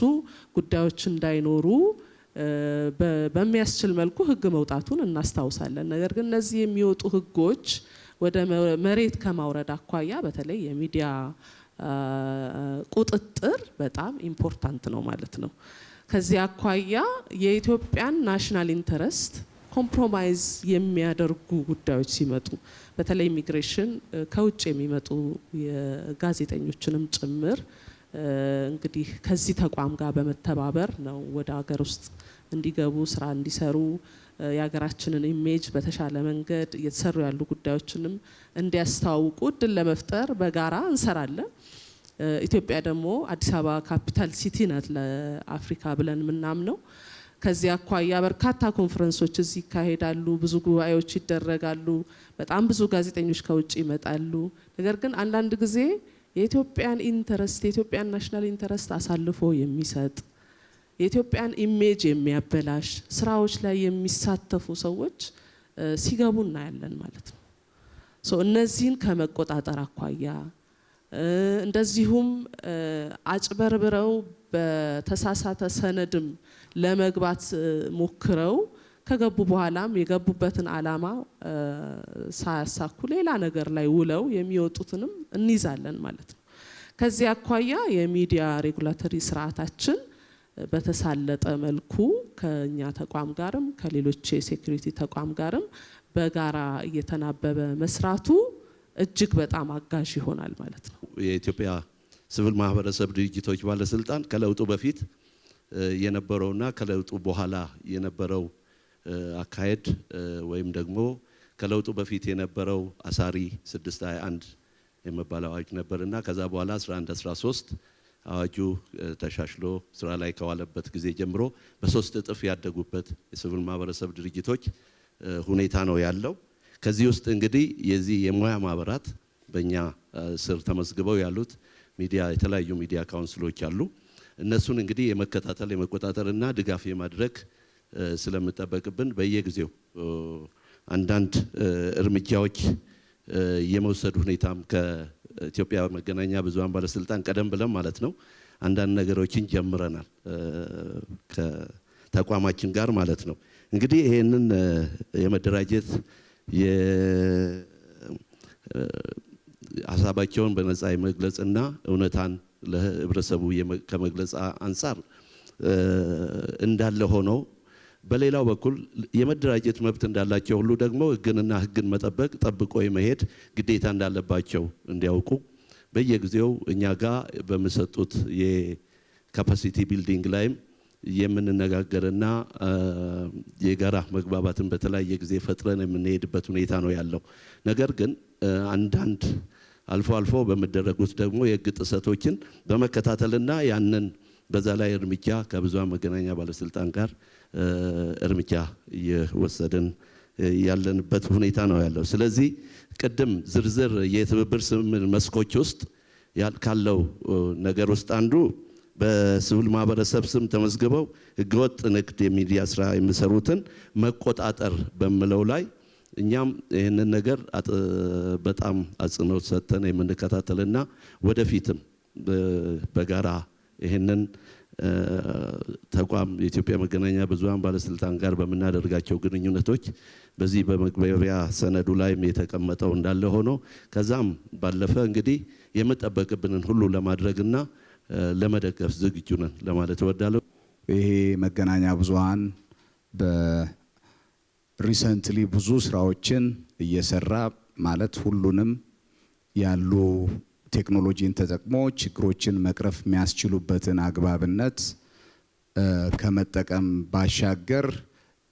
S12: ጉዳዮች እንዳይኖሩ በሚያስችል መልኩ ህግ መውጣቱን እናስታውሳለን። ነገር ግን እነዚህ የሚወጡ ህጎች ወደ መሬት ከማውረድ አኳያ በተለይ የሚዲያ ቁጥጥር በጣም ኢምፖርታንት ነው ማለት ነው። ከዚህ አኳያ የኢትዮጵያን ናሽናል ኢንተረስት ኮምፕሮማይዝ የሚያደርጉ ጉዳዮች ሲመጡ በተለይ ኢሚግሬሽን ከውጭ የሚመጡ የጋዜጠኞችንም ጭምር እንግዲህ ከዚህ ተቋም ጋር በመተባበር ነው ወደ ሀገር ውስጥ እንዲገቡ ስራ እንዲሰሩ የሀገራችንን ኢሜጅ በተሻለ መንገድ እየተሰሩ ያሉ ጉዳዮችንም እንዲያስተዋውቁ እድል ለመፍጠር በጋራ እንሰራለን። ኢትዮጵያ ደግሞ አዲስ አበባ ካፒታል ሲቲ ናት ለአፍሪካ ብለን ምናምነው። ከዚህ አኳያ በርካታ ኮንፈረንሶች እዚህ ይካሄዳሉ፣ ብዙ ጉባኤዎች ይደረጋሉ፣ በጣም ብዙ ጋዜጠኞች ከውጭ ይመጣሉ። ነገር ግን አንዳንድ ጊዜ የኢትዮጵያን ኢንተረስት የኢትዮጵያን ናሽናል ኢንተረስት አሳልፎ የሚሰጥ የኢትዮጵያን ኢሜጅ የሚያበላሽ ስራዎች ላይ የሚሳተፉ ሰዎች ሲገቡ እናያለን ማለት ነው። እነዚህን ከመቆጣጠር አኳያ እንደዚሁም አጭበርብረው በተሳሳተ ሰነድም ለመግባት ሞክረው ከገቡ በኋላም የገቡበትን አላማ ሳያሳኩ ሌላ ነገር ላይ ውለው የሚወጡትንም እንይዛለን ማለት ነው። ከዚህ አኳያ የሚዲያ ሬጉላቶሪ ስርዓታችን በተሳለጠ መልኩ ከኛ ተቋም ጋርም ከሌሎች የሴኩሪቲ ተቋም ጋርም በጋራ እየተናበበ መስራቱ እጅግ በጣም አጋዥ ይሆናል ማለት ነው።
S13: የኢትዮጵያ ሲቪል ማህበረሰብ ድርጅቶች ባለስልጣን ከለውጡ በፊት የነበረውና ከለውጡ በኋላ የነበረው አካሄድ ወይም ደግሞ ከለውጡ በፊት የነበረው አሳሪ 621 የሚባለው አዋጅ ነበርና ከዛ በኋላ 1113 አዋጁ ተሻሽሎ ስራ ላይ ከዋለበት ጊዜ ጀምሮ በሶስት እጥፍ ያደጉበት የሲቪል ማህበረሰብ ድርጅቶች ሁኔታ ነው ያለው። ከዚህ ውስጥ እንግዲህ የዚህ የሙያ ማህበራት በእኛ ስር ተመዝግበው ያሉት ሚዲያ የተለያዩ ሚዲያ ካውንስሎች አሉ። እነሱን እንግዲህ የመከታተል የመቆጣጠርና ድጋፍ የማድረግ ስለምጠበቅብን በየጊዜው አንዳንድ እርምጃዎች የመውሰድ ሁኔታም ከኢትዮጵያ መገናኛ ብዙሃን ባለስልጣን ቀደም ብለን ማለት ነው አንዳንድ ነገሮችን ጀምረናል ከተቋማችን ጋር ማለት ነው። እንግዲህ ይሄንን የመደራጀት ሀሳባቸውን በነፃ የመግለጽና እውነታን ለህብረተሰቡ ከመግለጽ አንፃር እንዳለ ሆኖ በሌላው በኩል የመደራጀት መብት እንዳላቸው ሁሉ ደግሞ ህግን መጠበቅ ጠብቆ የመሄድ ግዴታ እንዳለባቸው እንዲያውቁ በየጊዜው እኛ ጋር በመሰጡት የካፓሲቲ ቢልዲንግ ላይም የምንነጋገርና የጋራ መግባባትን በተለያየ ጊዜ ፈጥረን የምንሄድበት ሁኔታ ነው ያለው። ነገር ግን አንዳንድ አልፎ አልፎ በመደረጉት ደግሞ የህግ ጥሰቶችን በመከታተልና ያንን በዛ ላይ እርምጃ ከብዙሃን መገናኛ ባለስልጣን ጋር እርምጃ እየወሰድን ያለንበት ሁኔታ ነው ያለው። ስለዚህ ቅድም ዝርዝር የትብብር ስምምነት መስኮች ውስጥ ካለው ነገር ውስጥ አንዱ በሲቪል ማህበረሰብ ስም ተመዝግበው ህገወጥ ንግድ የሚዲያ ስራ የሚሰሩትን መቆጣጠር በሚለው ላይ እኛም ይህንን ነገር በጣም አጽንኦት ሰጥተን የምንከታተልና ወደፊትም በጋራ ይህንን ተቋም የኢትዮጵያ መገናኛ ብዙሃን ባለስልጣን ጋር በመናደርጋቸው ግንኙነቶች በዚህ በመግባቢያ ሰነዱ ላይም የተቀመጠው እንዳለ ሆኖ ከዛም ባለፈ እንግዲህ የመጠበቅብንን ሁሉ ለማድረግና ለመደገፍ ዝግጁ ነን ለማለት እወዳለሁ።
S14: ይሄ መገናኛ ብዙሃን በሪሰንትሊ ብዙ ስራዎችን እየሰራ ማለት ሁሉንም ያሉ ቴክኖሎጂን ተጠቅሞ ችግሮችን መቅረፍ የሚያስችሉበትን አግባብነት ከመጠቀም ባሻገር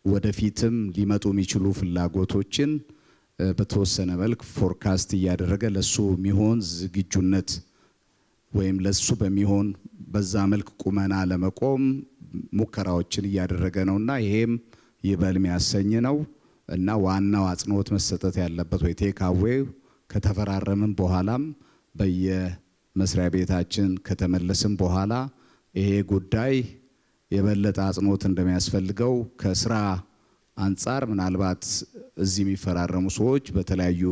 S14: ወደፊትም ሊመጡ የሚችሉ ፍላጎቶችን በተወሰነ መልክ ፎርካስት እያደረገ ለሱ የሚሆን ዝግጁነት ወይም ለሱ በሚሆን በዛ መልክ ቁመና ለመቆም ሙከራዎችን እያደረገ ነውና ይሄም ይበል የሚያሰኝ ነው እና ዋናው አጽንኦት መሰጠት ያለበት ወይ ቴክ አዌይ ከተፈራረምን በኋላም በየመስሪያ ቤታችን ከተመለስን በኋላ ይሄ ጉዳይ የበለጠ አጽንኦት እንደሚያስፈልገው ከስራ አንጻር ምናልባት እዚህ የሚፈራረሙ ሰዎች በተለያዩ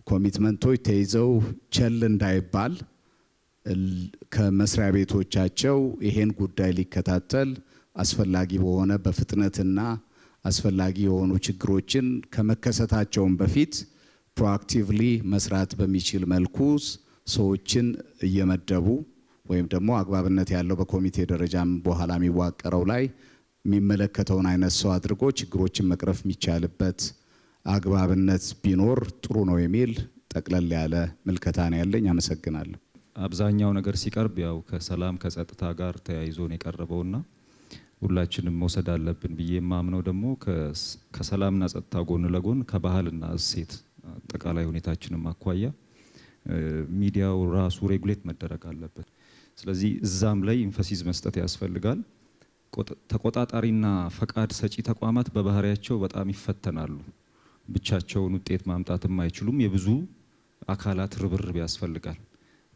S14: ኮሚትመንቶች ተይዘው ቸል እንዳይባል ከመስሪያ ቤቶቻቸው ይሄን ጉዳይ ሊከታተል አስፈላጊ በሆነ በፍጥነትና አስፈላጊ የሆኑ ችግሮችን ከመከሰታቸውም በፊት ፕሮአክቲቭሊ መስራት በሚችል መልኩ ሰዎችን እየመደቡ ወይም ደግሞ አግባብነት ያለው በኮሚቴ ደረጃም በኋላ የሚዋቀረው ላይ የሚመለከተውን አይነት ሰው አድርጎ ችግሮችን መቅረፍ የሚቻልበት አግባብነት ቢኖር ጥሩ ነው የሚል ጠቅለል ያለ ምልከታ ነው ያለኝ። አመሰግናለሁ።
S15: አብዛኛው ነገር ሲቀርብ ያው ከሰላም ከጸጥታ ጋር ተያይዞ ነው የቀረበውና ሁላችንም መውሰድ አለብን ብዬ የማምነው ደግሞ ከሰላምና ጸጥታ ጎን ለጎን ከባህልና እሴት አጠቃላይ ሁኔታችንም አኳያ ሚዲያው ራሱ ሬጉሌት መደረግ አለበት። ስለዚህ እዛም ላይ ኢንፈሲስ መስጠት ያስፈልጋል። ተቆጣጣሪና ፈቃድ ሰጪ ተቋማት በባህሪያቸው በጣም ይፈተናሉ። ብቻቸውን ውጤት ማምጣትም አይችሉም። የብዙ አካላት ርብርብ ያስፈልጋል።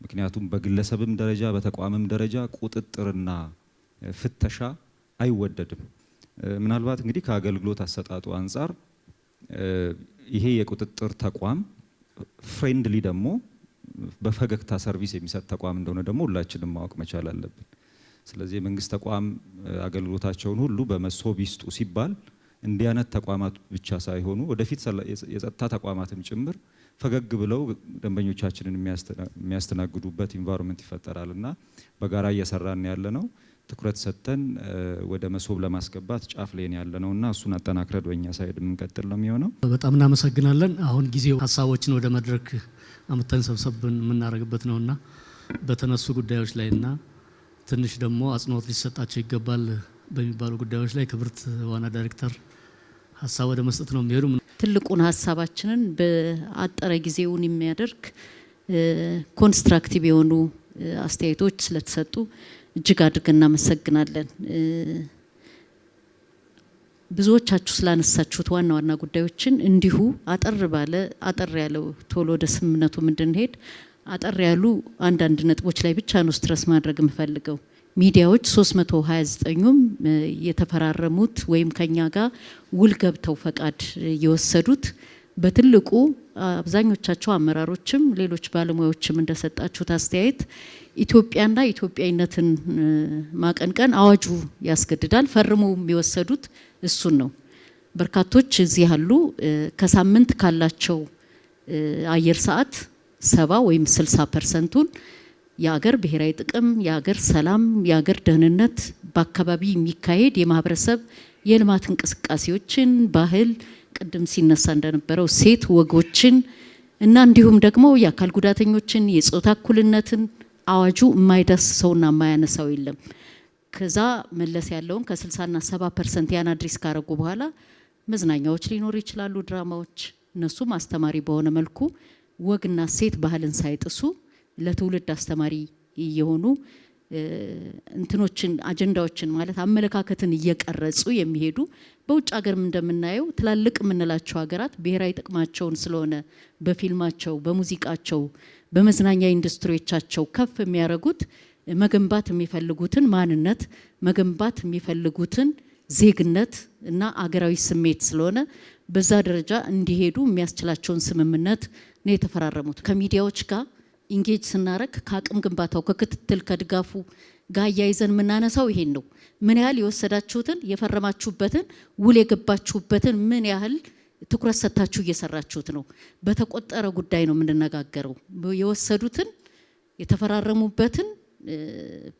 S15: ምክንያቱም በግለሰብም ደረጃ በተቋምም ደረጃ ቁጥጥርና ፍተሻ አይወደድም። ምናልባት እንግዲህ ከአገልግሎት አሰጣጡ አንጻር ይሄ የቁጥጥር ተቋም ፍሬንድሊ ደግሞ በፈገግታ ሰርቪስ የሚሰጥ ተቋም እንደሆነ ደግሞ ሁላችንም ማወቅ መቻል አለብን። ስለዚህ የመንግስት ተቋም አገልግሎታቸውን ሁሉ በመሶብ ይስጡ ሲባል እንዲህ አይነት ተቋማት ብቻ ሳይሆኑ ወደፊት የጸጥታ ተቋማትም ጭምር ፈገግ ብለው ደንበኞቻችንን የሚያስተናግዱበት ኢንቫይሮንመንት ይፈጠራልና በጋራ እየሰራን ያለ ነው። ትኩረት ሰጥተን ወደ መሶብ ለማስገባት ጫፍ ላይ ያለ ነውና እሱን አጠናክረን በእኛ ሳይድ የምንቀጥል ነው የሚሆነው።
S2: በጣም እናመሰግናለን። አሁን ጊዜው ሀሳቦችን ወደ መድረክ አምጥተን ሰብሰብን የምናደርግበት ነውና በተነሱ ጉዳዮች ላይና ትንሽ ደግሞ አጽንኦት ሊሰጣቸው ይገባል በሚባሉ ጉዳዮች ላይ ክብርት ዋና ዳይሬክተር ሀሳብ ወደ መስጠት ነው የሚሄዱ።
S1: ትልቁን ሀሳባችንን በአጠረ ጊዜውን የሚያደርግ ኮንስትራክቲቭ የሆኑ አስተያየቶች ስለተሰጡ እጅግ አድርገን እናመሰግናለን። ብዙዎቻችሁ ስላነሳችሁት ዋና ዋና ጉዳዮችን እንዲሁ አጠር ያለው ቶሎ ወደ ስምምነቱ እንድንሄድ አጠር ያሉ አንዳንድ ነጥቦች ላይ ብቻ ነው ስትረስ ማድረግ የምፈልገው። ሚዲያዎች 329ም የተፈራረሙት ወይም ከኛ ጋር ውል ገብተው ፈቃድ የወሰዱት በትልቁ አብዛኞቻቸው አመራሮችም ሌሎች ባለሙያዎችም እንደሰጣችሁት አስተያየት ኢትዮጵያና ኢትዮጵያዊነትን ማቀንቀን አዋጁ ያስገድዳል። ፈርመው የሚወሰዱት እሱን ነው። በርካቶች እዚህ ያሉ ከሳምንት ካላቸው አየር ሰዓት 70 ወይም 60% የሀገር ብሔራዊ ጥቅም፣ የሀገር ሰላም፣ የሀገር ደህንነት በአካባቢ የሚካሄድ የማህበረሰብ የልማት እንቅስቃሴዎችን፣ ባህል፣ ቅድም ሲነሳ እንደነበረው ሴት ወጎችን እና እንዲሁም ደግሞ የአካል ጉዳተኞችን የጾታ እኩልነትን አዋጁ የማይዳስሰውና የማያነሳው የለም። ከዛ መለስ ያለውን ከ60 እና 70% ያን አድሬስ ካረጉ በኋላ መዝናኛዎች ሊኖሩ ይችላሉ፣ ድራማዎች። እነሱም አስተማሪ በሆነ መልኩ ወግና ሴት ባህልን ሳይጥሱ ለትውልድ አስተማሪ የሆኑ እንትኖችን አጀንዳዎችን ማለት አመለካከትን እየቀረጹ የሚሄዱ በውጭ ሀገርም እንደምናየው ትላልቅ የምንላቸው ሀገራት ብሔራዊ ጥቅማቸውን ስለሆነ በፊልማቸው፣ በሙዚቃቸው፣ በመዝናኛ ኢንዱስትሪዎቻቸው ከፍ የሚያደርጉት መገንባት የሚፈልጉትን ማንነት፣ መገንባት የሚፈልጉትን ዜግነት እና አገራዊ ስሜት ስለሆነ በዛ ደረጃ እንዲሄዱ የሚያስችላቸውን ስምምነት ነው የተፈራረሙት። ከሚዲያዎች ጋር ኢንጌጅ ስናረግ ከአቅም ግንባታው ከክትትል ከድጋፉ ጋር ያይዘን የምናነሳው ይሄን ነው። ምን ያህል የወሰዳችሁትን የፈረማችሁበትን ውል የገባችሁበትን ምን ያህል ትኩረት ሰጥታችሁ እየሰራችሁት ነው? በተቆጠረ ጉዳይ ነው የምንነጋገረው። የወሰዱትን የተፈራረሙበትን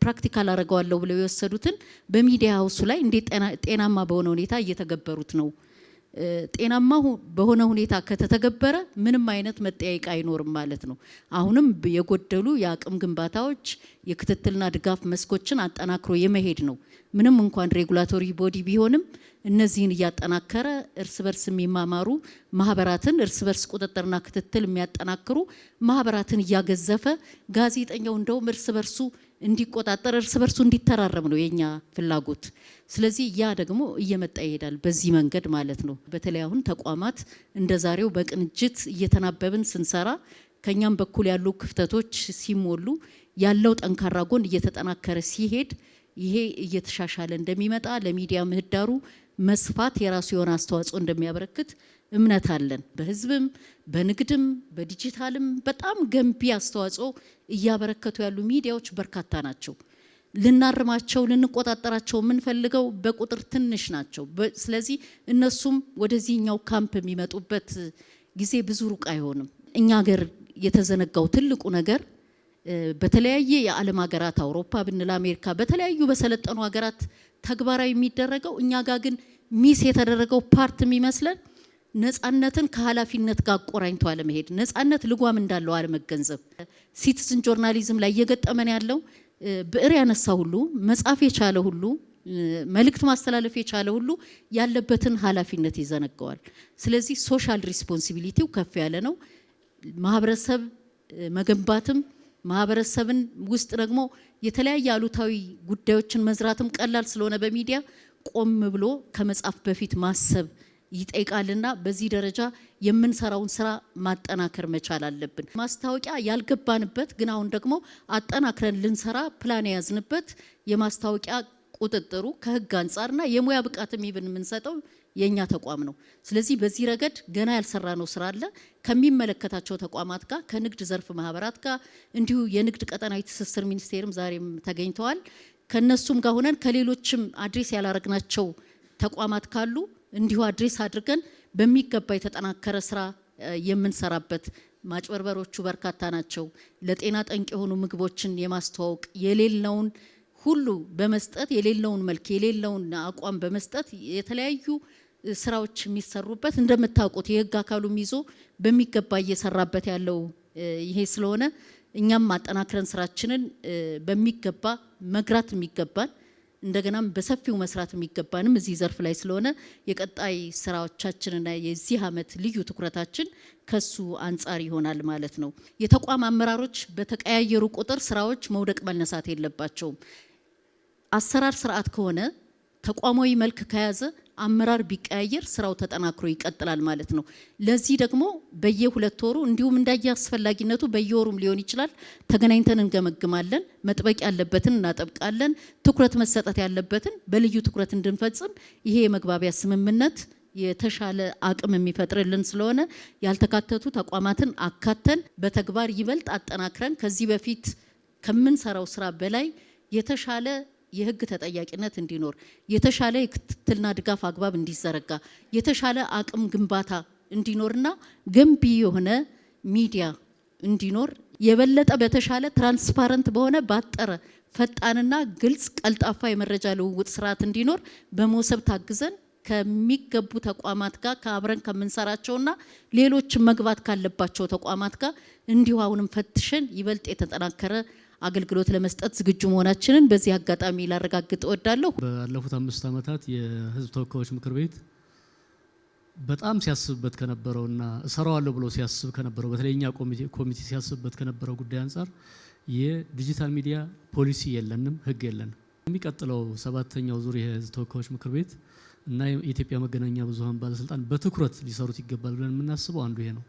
S1: ፕራክቲካል አረጋዋለሁ ብለው የወሰዱትን በሚዲያ ሀውሱ ላይ እንዴት ጤናማ በሆነ ሁኔታ እየተገበሩት ነው? ጤናማ በሆነ ሁኔታ ከተተገበረ ምንም አይነት መጠያየቅ አይኖርም ማለት ነው። አሁንም የጎደሉ የአቅም ግንባታዎች የክትትልና ድጋፍ መስኮችን አጠናክሮ የመሄድ ነው። ምንም እንኳን ሬጉላቶሪ ቦዲ ቢሆንም እነዚህን እያጠናከረ እርስ በርስ የሚማማሩ ማህበራትን እርስ በርስ ቁጥጥርና ክትትል የሚያጠናክሩ ማህበራትን እያገዘፈ ጋዜጠኛው እንደውም እርስ በርሱ እንዲቆጣጠር እርስ በርሱ እንዲተራረም ነው የኛ ፍላጎት። ስለዚህ ያ ደግሞ እየመጣ ይሄዳል በዚህ መንገድ ማለት ነው። በተለይ አሁን ተቋማት እንደዛሬው በቅንጅት እየተናበብን ስንሰራ ከኛም በኩል ያሉ ክፍተቶች ሲሞሉ ያለው ጠንካራ ጎን እየተጠናከረ ሲሄድ ይሄ እየተሻሻለ እንደሚመጣ ለሚዲያ ምህዳሩ መስፋት የራሱ የሆነ አስተዋጽኦ እንደሚያበረክት እምነት አለን። በህዝብም በንግድም በዲጂታልም በጣም ገንቢ አስተዋጽኦ እያበረከቱ ያሉ ሚዲያዎች በርካታ ናቸው። ልናርማቸው ልንቆጣጠራቸው የምንፈልገው በቁጥር ትንሽ ናቸው። ስለዚህ እነሱም ወደዚህኛው ካምፕ የሚመጡበት ጊዜ ብዙ ሩቅ አይሆንም። እኛ ሀገር የተዘነጋው ትልቁ ነገር በተለያየ የዓለም ሀገራት አውሮፓ ብንል አሜሪካ በተለያዩ በሰለጠኑ ሀገራት ተግባራዊ የሚደረገው እኛ ጋር ግን ሚስ የተደረገው ፓርት የሚመስለን ነፃነትን ከኃላፊነት ጋር አቆራኝቶ አለመሄድ፣ ነፃነት ልጓም እንዳለው አለመገንዘብ። ሲቲዝን ጆርናሊዝም ላይ እየገጠመን ያለው ብዕር ያነሳ ሁሉ መጻፍ የቻለ ሁሉ መልእክት ማስተላለፍ የቻለ ሁሉ ያለበትን ኃላፊነት ይዘነጋዋል። ስለዚህ ሶሻል ሪስፖንሲቢሊቲው ከፍ ያለ ነው። ማህበረሰብ መገንባትም ማህበረሰብን ውስጥ ደግሞ የተለያየ አሉታዊ ጉዳዮችን መዝራትም ቀላል ስለሆነ በሚዲያ ቆም ብሎ ከመጻፍ በፊት ማሰብ ይጠይቃልና በዚህ ደረጃ የምንሰራውን ስራ ማጠናከር መቻል አለብን። ማስታወቂያ ያልገባንበት ግን አሁን ደግሞ አጠናክረን ልንሰራ ፕላን የያዝንበት የማስታወቂያ ቁጥጥሩ ከህግ አንጻርና የሙያ ብቃትም ይብን የምንሰጠው የኛ ተቋም ነው። ስለዚህ በዚህ ረገድ ገና ያልሰራነው ስራ አለ። ከሚመለከታቸው ተቋማት ጋር ከንግድ ዘርፍ ማህበራት ጋር እንዲሁ የንግድ ቀጠናዊ ትስስር ሚኒስቴርም ዛሬም ተገኝተዋል። ከነሱም ጋር ሆነን ከሌሎችም አድሬስ ያላረግናቸው ተቋማት ካሉ እንዲሁ አድሬስ አድርገን በሚገባ የተጠናከረ ስራ የምንሰራበት። ማጭበርበሮቹ በርካታ ናቸው። ለጤና ጠንቅ የሆኑ ምግቦችን የማስተዋወቅ የሌለውን ሁሉ በመስጠት የሌለውን መልክ የሌለውን አቋም በመስጠት የተለያዩ ስራዎች የሚሰሩበት እንደምታውቁት የህግ አካሉም ይዞ በሚገባ እየሰራበት ያለው ይሄ ስለሆነ እኛም ማጠናክረን ስራችንን በሚገባ መግራት የሚገባን እንደገናም በሰፊው መስራት የሚገባንም እዚህ ዘርፍ ላይ ስለሆነ የቀጣይ ስራዎቻችንና የዚህ አመት ልዩ ትኩረታችን ከሱ አንጻር ይሆናል ማለት ነው። የተቋም አመራሮች በተቀያየሩ ቁጥር ስራዎች መውደቅ መነሳት የለባቸውም። አሰራር ስርዓት ከሆነ ተቋማዊ መልክ ከያዘ አመራር ቢቀያየር ስራው ተጠናክሮ ይቀጥላል ማለት ነው። ለዚህ ደግሞ በየ2 ወሩ እንዲሁም እንዳያስፈልጊነቱ በየወሩም ሊሆን ይችላል ተገናኝተን እንገመግማለን። መጥበቅ ያለበትን እናጠብቃለን። ትኩረት መሰጠት ያለበትን በልዩ ትኩረት እንድንፈጽም ይሄ የመግባቢያ ስምምነት የተሻለ አቅም የሚፈጥርልን ስለሆነ ያልተካተቱ ተቋማትን አካተን በተግባር ይበልጥ አጠናክረን ከዚህ በፊት ከምንሰራው ስራ በላይ የተሻለ የህግ ተጠያቂነት እንዲኖር የተሻለ የክትትልና ድጋፍ አግባብ እንዲዘረጋ የተሻለ አቅም ግንባታ እንዲኖርና ገንቢ የሆነ ሚዲያ እንዲኖር የበለጠ በተሻለ ትራንስፓረንት በሆነ ባጠረ ፈጣንና ግልጽ ቀልጣፋ የመረጃ ልውውጥ ስርዓት እንዲኖር በመውሰብ ታግዘን ከሚገቡ ተቋማት ጋር ከአብረን ከምንሰራቸውና ሌሎች መግባት ካለባቸው ተቋማት ጋር እንዲሁ አሁንም ፈትሸን ይበልጥ የተጠናከረ አገልግሎት ለመስጠት ዝግጁ መሆናችንን በዚህ አጋጣሚ ላረጋግጥ እወዳለሁ።
S2: ባለፉት 5 ዓመታት የህዝብ ተወካዮች ምክር ቤት በጣም ሲያስብበት ከነበረውና እሰራዋለሁ ብሎ ሲያስብ ከነበረው በተለይኛ ኮሚቴ ሲያስብበት ከነበረው ጉዳይ አንፃር የዲጂታል ሚዲያ ፖሊሲ የለንም፣ ህግ የለንም። የሚቀጥለው 7ኛው ዙር የህዝብ ተወካዮች ምክር ቤት እና የኢትዮጵያ መገናኛ ብዙሃን ባለስልጣን በትኩረት ሊሰሩት ይገባል ብለን የምናስበው አንዱ ይሄ ነው።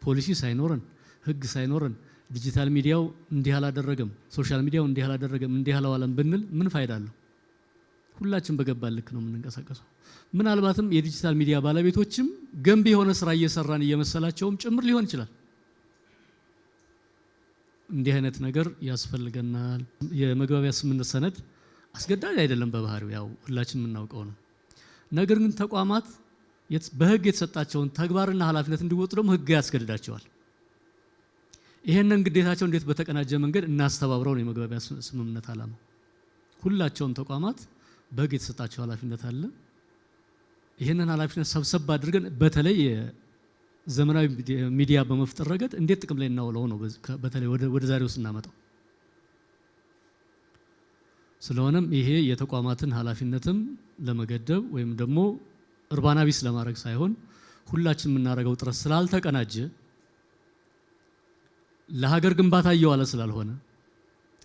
S2: ፖሊሲ ሳይኖረን ህግ ሳይኖረን ዲጂታል ሚዲያው እንዲህ አላደረገም፣ ሶሻል ሚዲያው እንዲህ አላደረገም፣ እንዲህ አላዋለም ብንል ምን ፋይዳ አለው? ሁላችን በገባን ልክ ነው የምንንቀሳቀሰው። ምናልባትም የዲጂታል ሚዲያ ባለቤቶችም ገንቢ የሆነ ስራ እየሰራን እየመሰላቸውም ጭምር ሊሆን ይችላል። እንዲህ አይነት ነገር ያስፈልገናል። የመግባቢያ ስምምነት ሰነድ አስገዳጅ አይደለም በባህሪው ያው ሁላችን የምናውቀው ነው። ነገር ግን ተቋማት በህግ የተሰጣቸውን ተግባርና ኃላፊነት እንዲወጡ ደግሞ ህግ ያስገድዳቸዋል። ይሄንን ግዴታቸው እንዴት በተቀናጀ መንገድ እናስተባብረው ነው የመግባቢያ ስምምነት ዓላማ። ሁላቸውም ተቋማት በህግ የተሰጣቸው ኃላፊነት አለ። ይሄንን ኃላፊነት ሰብሰብ አድርገን በተለይ ዘመናዊ ሚዲያ በመፍጠር ረገድ እንዴት ጥቅም ላይ እናውለው ነው በተለይ ወደ ዛሬው ስናመጣው። ስለሆነም ይሄ የተቋማትን ኃላፊነትም ለመገደብ ወይም ደግሞ እርባና ቢስ ለማድረግ ሳይሆን ሁላችን የምናደርገው ጥረት ስላልተቀናጀ ለሀገር ግንባታ እየዋለ ስላልሆነ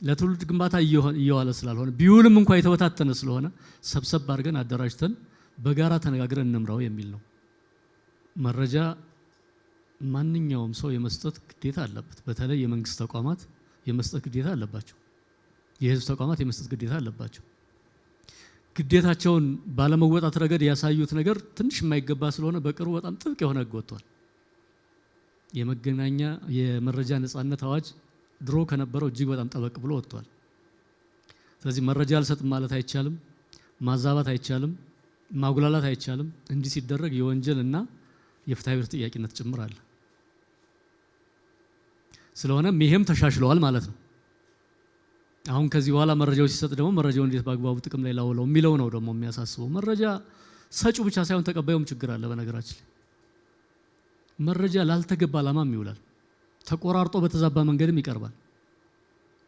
S2: ለትውልድ ግንባታ እየዋለ ስላልሆነ ቢውልም እንኳን የተበታተነ ስለሆነ ሰብሰብ አድርገን አደራጅተን በጋራ ተነጋግረን እንምራው የሚል ነው። መረጃ ማንኛውም ሰው የመስጠት ግዴታ አለበት። በተለይ የመንግስት ተቋማት የመስጠት ግዴታ አለባቸው። የህዝብ ተቋማት የመስጠት ግዴታ አለባቸው። ግዴታቸውን ባለመወጣት ረገድ ያሳዩት ነገር ትንሽ የማይገባ ስለሆነ በቅርቡ በጣም ጥብቅ የሆነ ህግ ወጥቷል። የመገናኛ የመረጃ ነጻነት አዋጅ ድሮ ከነበረው እጅግ በጣም ጠበቅ ብሎ ወጥቷል። ስለዚህ መረጃ አልሰጥም ማለት አይቻልም፣ ማዛባት አይቻልም፣ ማጉላላት አይቻልም። እንዲህ ሲደረግ የወንጀል እና የፍትሐብሔር ጥያቄነት ጭምር አለ። ስለሆነም ይሄም ተሻሽለዋል ማለት ነው። አሁን ከዚህ በኋላ መረጃው ሲሰጥ ደግሞ መረጃው እንዴት በአግባቡ ጥቅም ላይ ላውለው የሚለው ነው ደግሞ የሚያሳስበው። መረጃ ሰጪው ብቻ ሳይሆን ተቀባዩም ችግር አለ። በነገራችን መረጃ ላልተገባ ዓላማም ይውላል። ተቆራርጦ በተዛባ መንገድም ይቀርባል።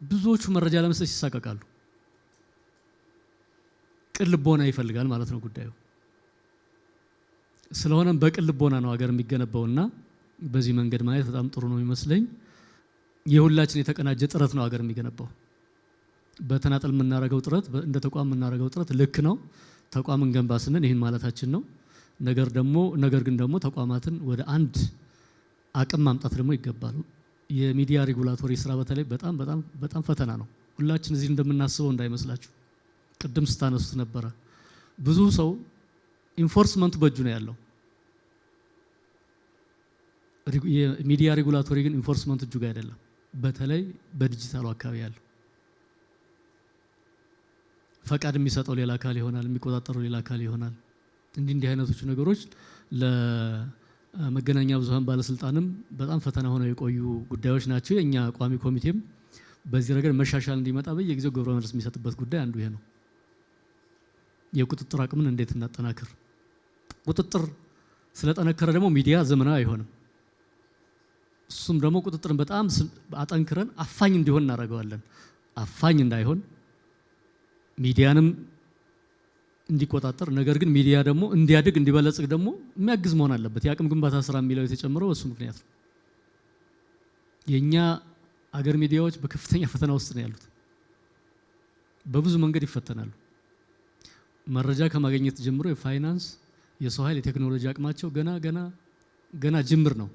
S2: ብዙዎቹ መረጃ ለመስጠት ይሳቀቃሉ። ቅን ልቦና ይፈልጋል ማለት ነው ጉዳዩ። ስለሆነም በቅን ልቦና ነው ሀገር የሚገነባውና በዚህ መንገድ ማየት በጣም ጥሩ ነው የሚመስለኝ። የሁላችን የተቀናጀ ጥረት ነው ሀገር የሚገነባው። በተናጠል የምናደርገው ጥረት እንደ ተቋም የምናደርገው ጥረት ልክ ነው። ተቋምን ገንባ ስንል ይህን ማለታችን ነው። ነገር ግን ደግሞ ተቋማትን ወደ አንድ አቅም ማምጣት ደግሞ ይገባል። የሚዲያ ሬጉላቶሪ ስራ በተለይ በጣም ፈተና ነው። ሁላችን እዚህ እንደምናስበው እንዳይመስላችሁ። ቅድም ስታነሱት ነበረ። ብዙ ሰው ኢንፎርስመንቱ በእጁ ነው ያለው። የሚዲያ ሬጉላቶሪ ግን ኢንፎርስመንቱ እጁ ጋር አይደለም። በተለይ በዲጂታሉ አካባቢ ያለው ፈቃድ የሚሰጠው ሌላ አካል ይሆናል፣ የሚቆጣጠረው ሌላ አካል ይሆናል። እንዲህ አይነቶቹ ነገሮች ለመገናኛ ብዙሃን ባለስልጣንም በጣም ፈተና ሆነው የቆዩ ጉዳዮች ናቸው። የኛ ቋሚ ኮሚቴም በዚህ ረገድ መሻሻል እንዲመጣ በየጊዜው ግብረ መልስ የሚሰጥበት ጉዳይ አንዱ ይሄ ነው። የቁጥጥር አቅምን እንዴት እናጠናክር? ቁጥጥር ስለጠነከረ ደግሞ ሚዲያ ዘመናዊ አይሆንም። እሱም ደግሞ ቁጥጥርን በጣም አጠንክረን አፋኝ እንዲሆን እናደርገዋለን። አፋኝ እንዳይሆን ሚዲያንም እንዲቆጣጠር፣ ነገር ግን ሚዲያ ደግሞ እንዲያድግ እንዲበለጽግ ደግሞ የሚያግዝ መሆን አለበት። የአቅም ግንባታ ስራ የሚለው የተጨመረው በሱ ምክንያት ነው። የኛ አገር ሚዲያዎች በከፍተኛ ፈተና ውስጥ ነው ያሉት። በብዙ መንገድ ይፈተናሉ። መረጃ ከማግኘት ጀምሮ የፋይናንስ፣ የሰው ኃይል፣ የቴክኖሎጂ አቅማቸው ገና ጅምር ነው።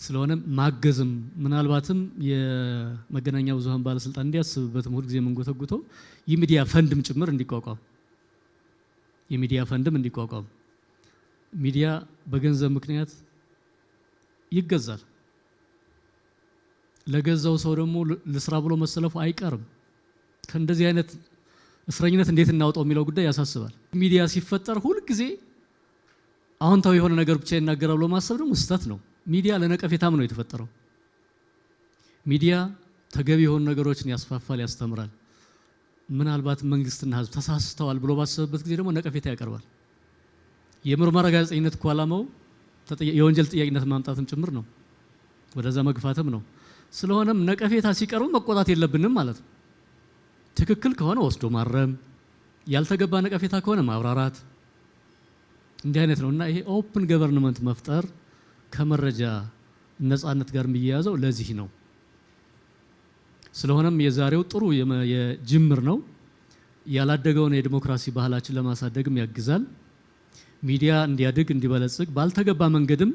S2: ስለሆነም ማገዝም ምናልባትም የመገናኛ ብዙሃን ባለስልጣን እንዲያስብበትም ሁል ጊዜ የምንጎተጉተው የሚዲያ ፈንድም ጭምር እንዲቋቋም ሚዲያ በገንዘብ ምክንያት ይገዛል። ለገዛው ሰው ደግሞ ለስራ ብሎ መሰለፉ አይቀርም። ከእንደዚህ አይነት እስረኝነት እንዴት እናውጣው የሚለው ጉዳይ ያሳስባል። ሚዲያ ሲፈጠር ሁል ጊዜ አዎንታዊ የሆነ ነገር ብቻ ይናገራል ብሎ ማሰብ ደግሞ ስህተት ነው። ሚዲያ ለነቀፌታም ነው የተፈጠረው። ሚዲያ ተገቢ የሆኑ ነገሮችን ያስፋፋል፣ ያስተምራል። ምናልባት መንግስትና ህዝብ ተሳስተዋል ብሎ ባሰበበት ጊዜ ደግሞ ነቀፌታ ያቀርባል። የምርመራ ጋዜጠኝነት እኮ ዓላማው የወንጀል ተጠያቂነት ማምጣትም ጭምር ነው፣ ወደዛ መግፋትም ነው። ስለሆነም ነቀፌታ ሲቀርብ መቆጣት የለብንም ማለት ነው። ትክክል ከሆነ ወስዶ ማረም፣ ያልተገባ ነቀፌታ ከሆነ ማብራራት፣ እንዲህ አይነት ነው እና ይሄ ኦፕን ገቨርንመንት መፍጠር ከመረጃ ነጻነት ጋር የሚያያዘው ለዚህ ነው። ስለሆነም የዛሬው ጥሩ የጅምር ነው። ያላደገውን የዲሞክራሲ ባህላችን ለማሳደግም ያግዛል። ሚዲያ እንዲያድግ እንዲበለጽግ ባልተገባ መንገድም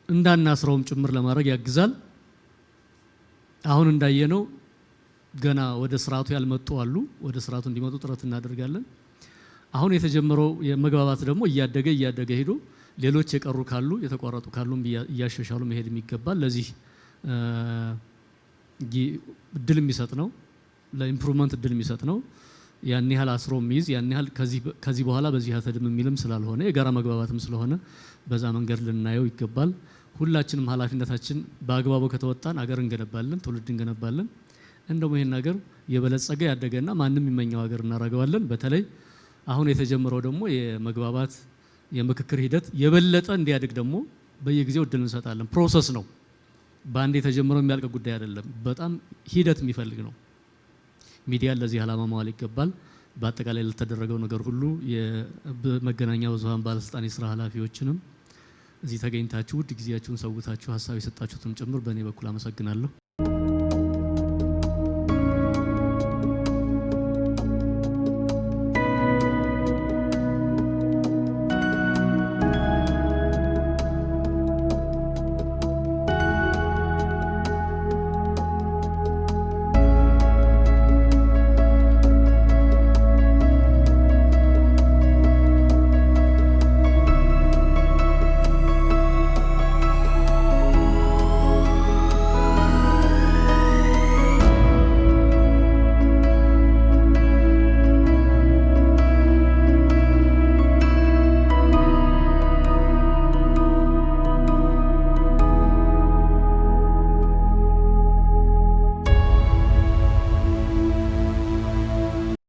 S2: እንዳናስረውም ጭምር ለማድረግ ያግዛል። አሁን እንዳየነው ገና ወደ ስርዓቱ ያልመጡ አሉ። ወደ ስርዓቱ እንዲመጡ ጥረት እናደርጋለን። አሁን የተጀመረው የመግባባት ደግሞ እያደገ ሄዶ ሌሎች የቀሩ ካሉ የተቋረጡ ካሉም እያሻሻሉ መሄድ የሚገባል። ለዚህ እድል የሚሰጥ ነው፣ ለኢምፕሩቭመንት እድል የሚሰጥ ነው። ያን ያህል አስሮ የሚይዝ ያን ያህል ከዚህ በኋላ በዚህ አተድም የሚልም ስላልሆነ የጋራ መግባባትም ስለሆነ በዛ መንገድ ልናየው ይገባል። ሁላችንም ኃላፊነታችን በአግባቡ ከተወጣን አገር እንገነባለን፣ ትውልድ እንገነባለን። እንደውም ይሄን ነገር የበለጸገ ያደገና ማንም የሚመኘው ሀገር እናደርገዋለን። በተለይ አሁን የተጀመረው ደግሞ የመግባባት የምክክር ሂደት የበለጠ እንዲያድግ ደግሞ በየጊዜው እድል እንሰጣለን። ፕሮሰስ ነው፣ በአንድ የተጀመረው የሚያልቅ ጉዳይ አይደለም። በጣም ሂደት የሚፈልግ ነው። ሚዲያ ለዚህ ዓላማ መዋል ይገባል። በአጠቃላይ ለተደረገው ነገር ሁሉ የመገናኛ ብዙሃን ባለስልጣን የስራ ኃላፊዎችንም እዚህ ተገኝታችሁ ውድ ጊዜያችሁን ሰውታችሁ ሀሳብ የሰጣችሁትም ጭምር በእኔ በኩል አመሰግናለሁ።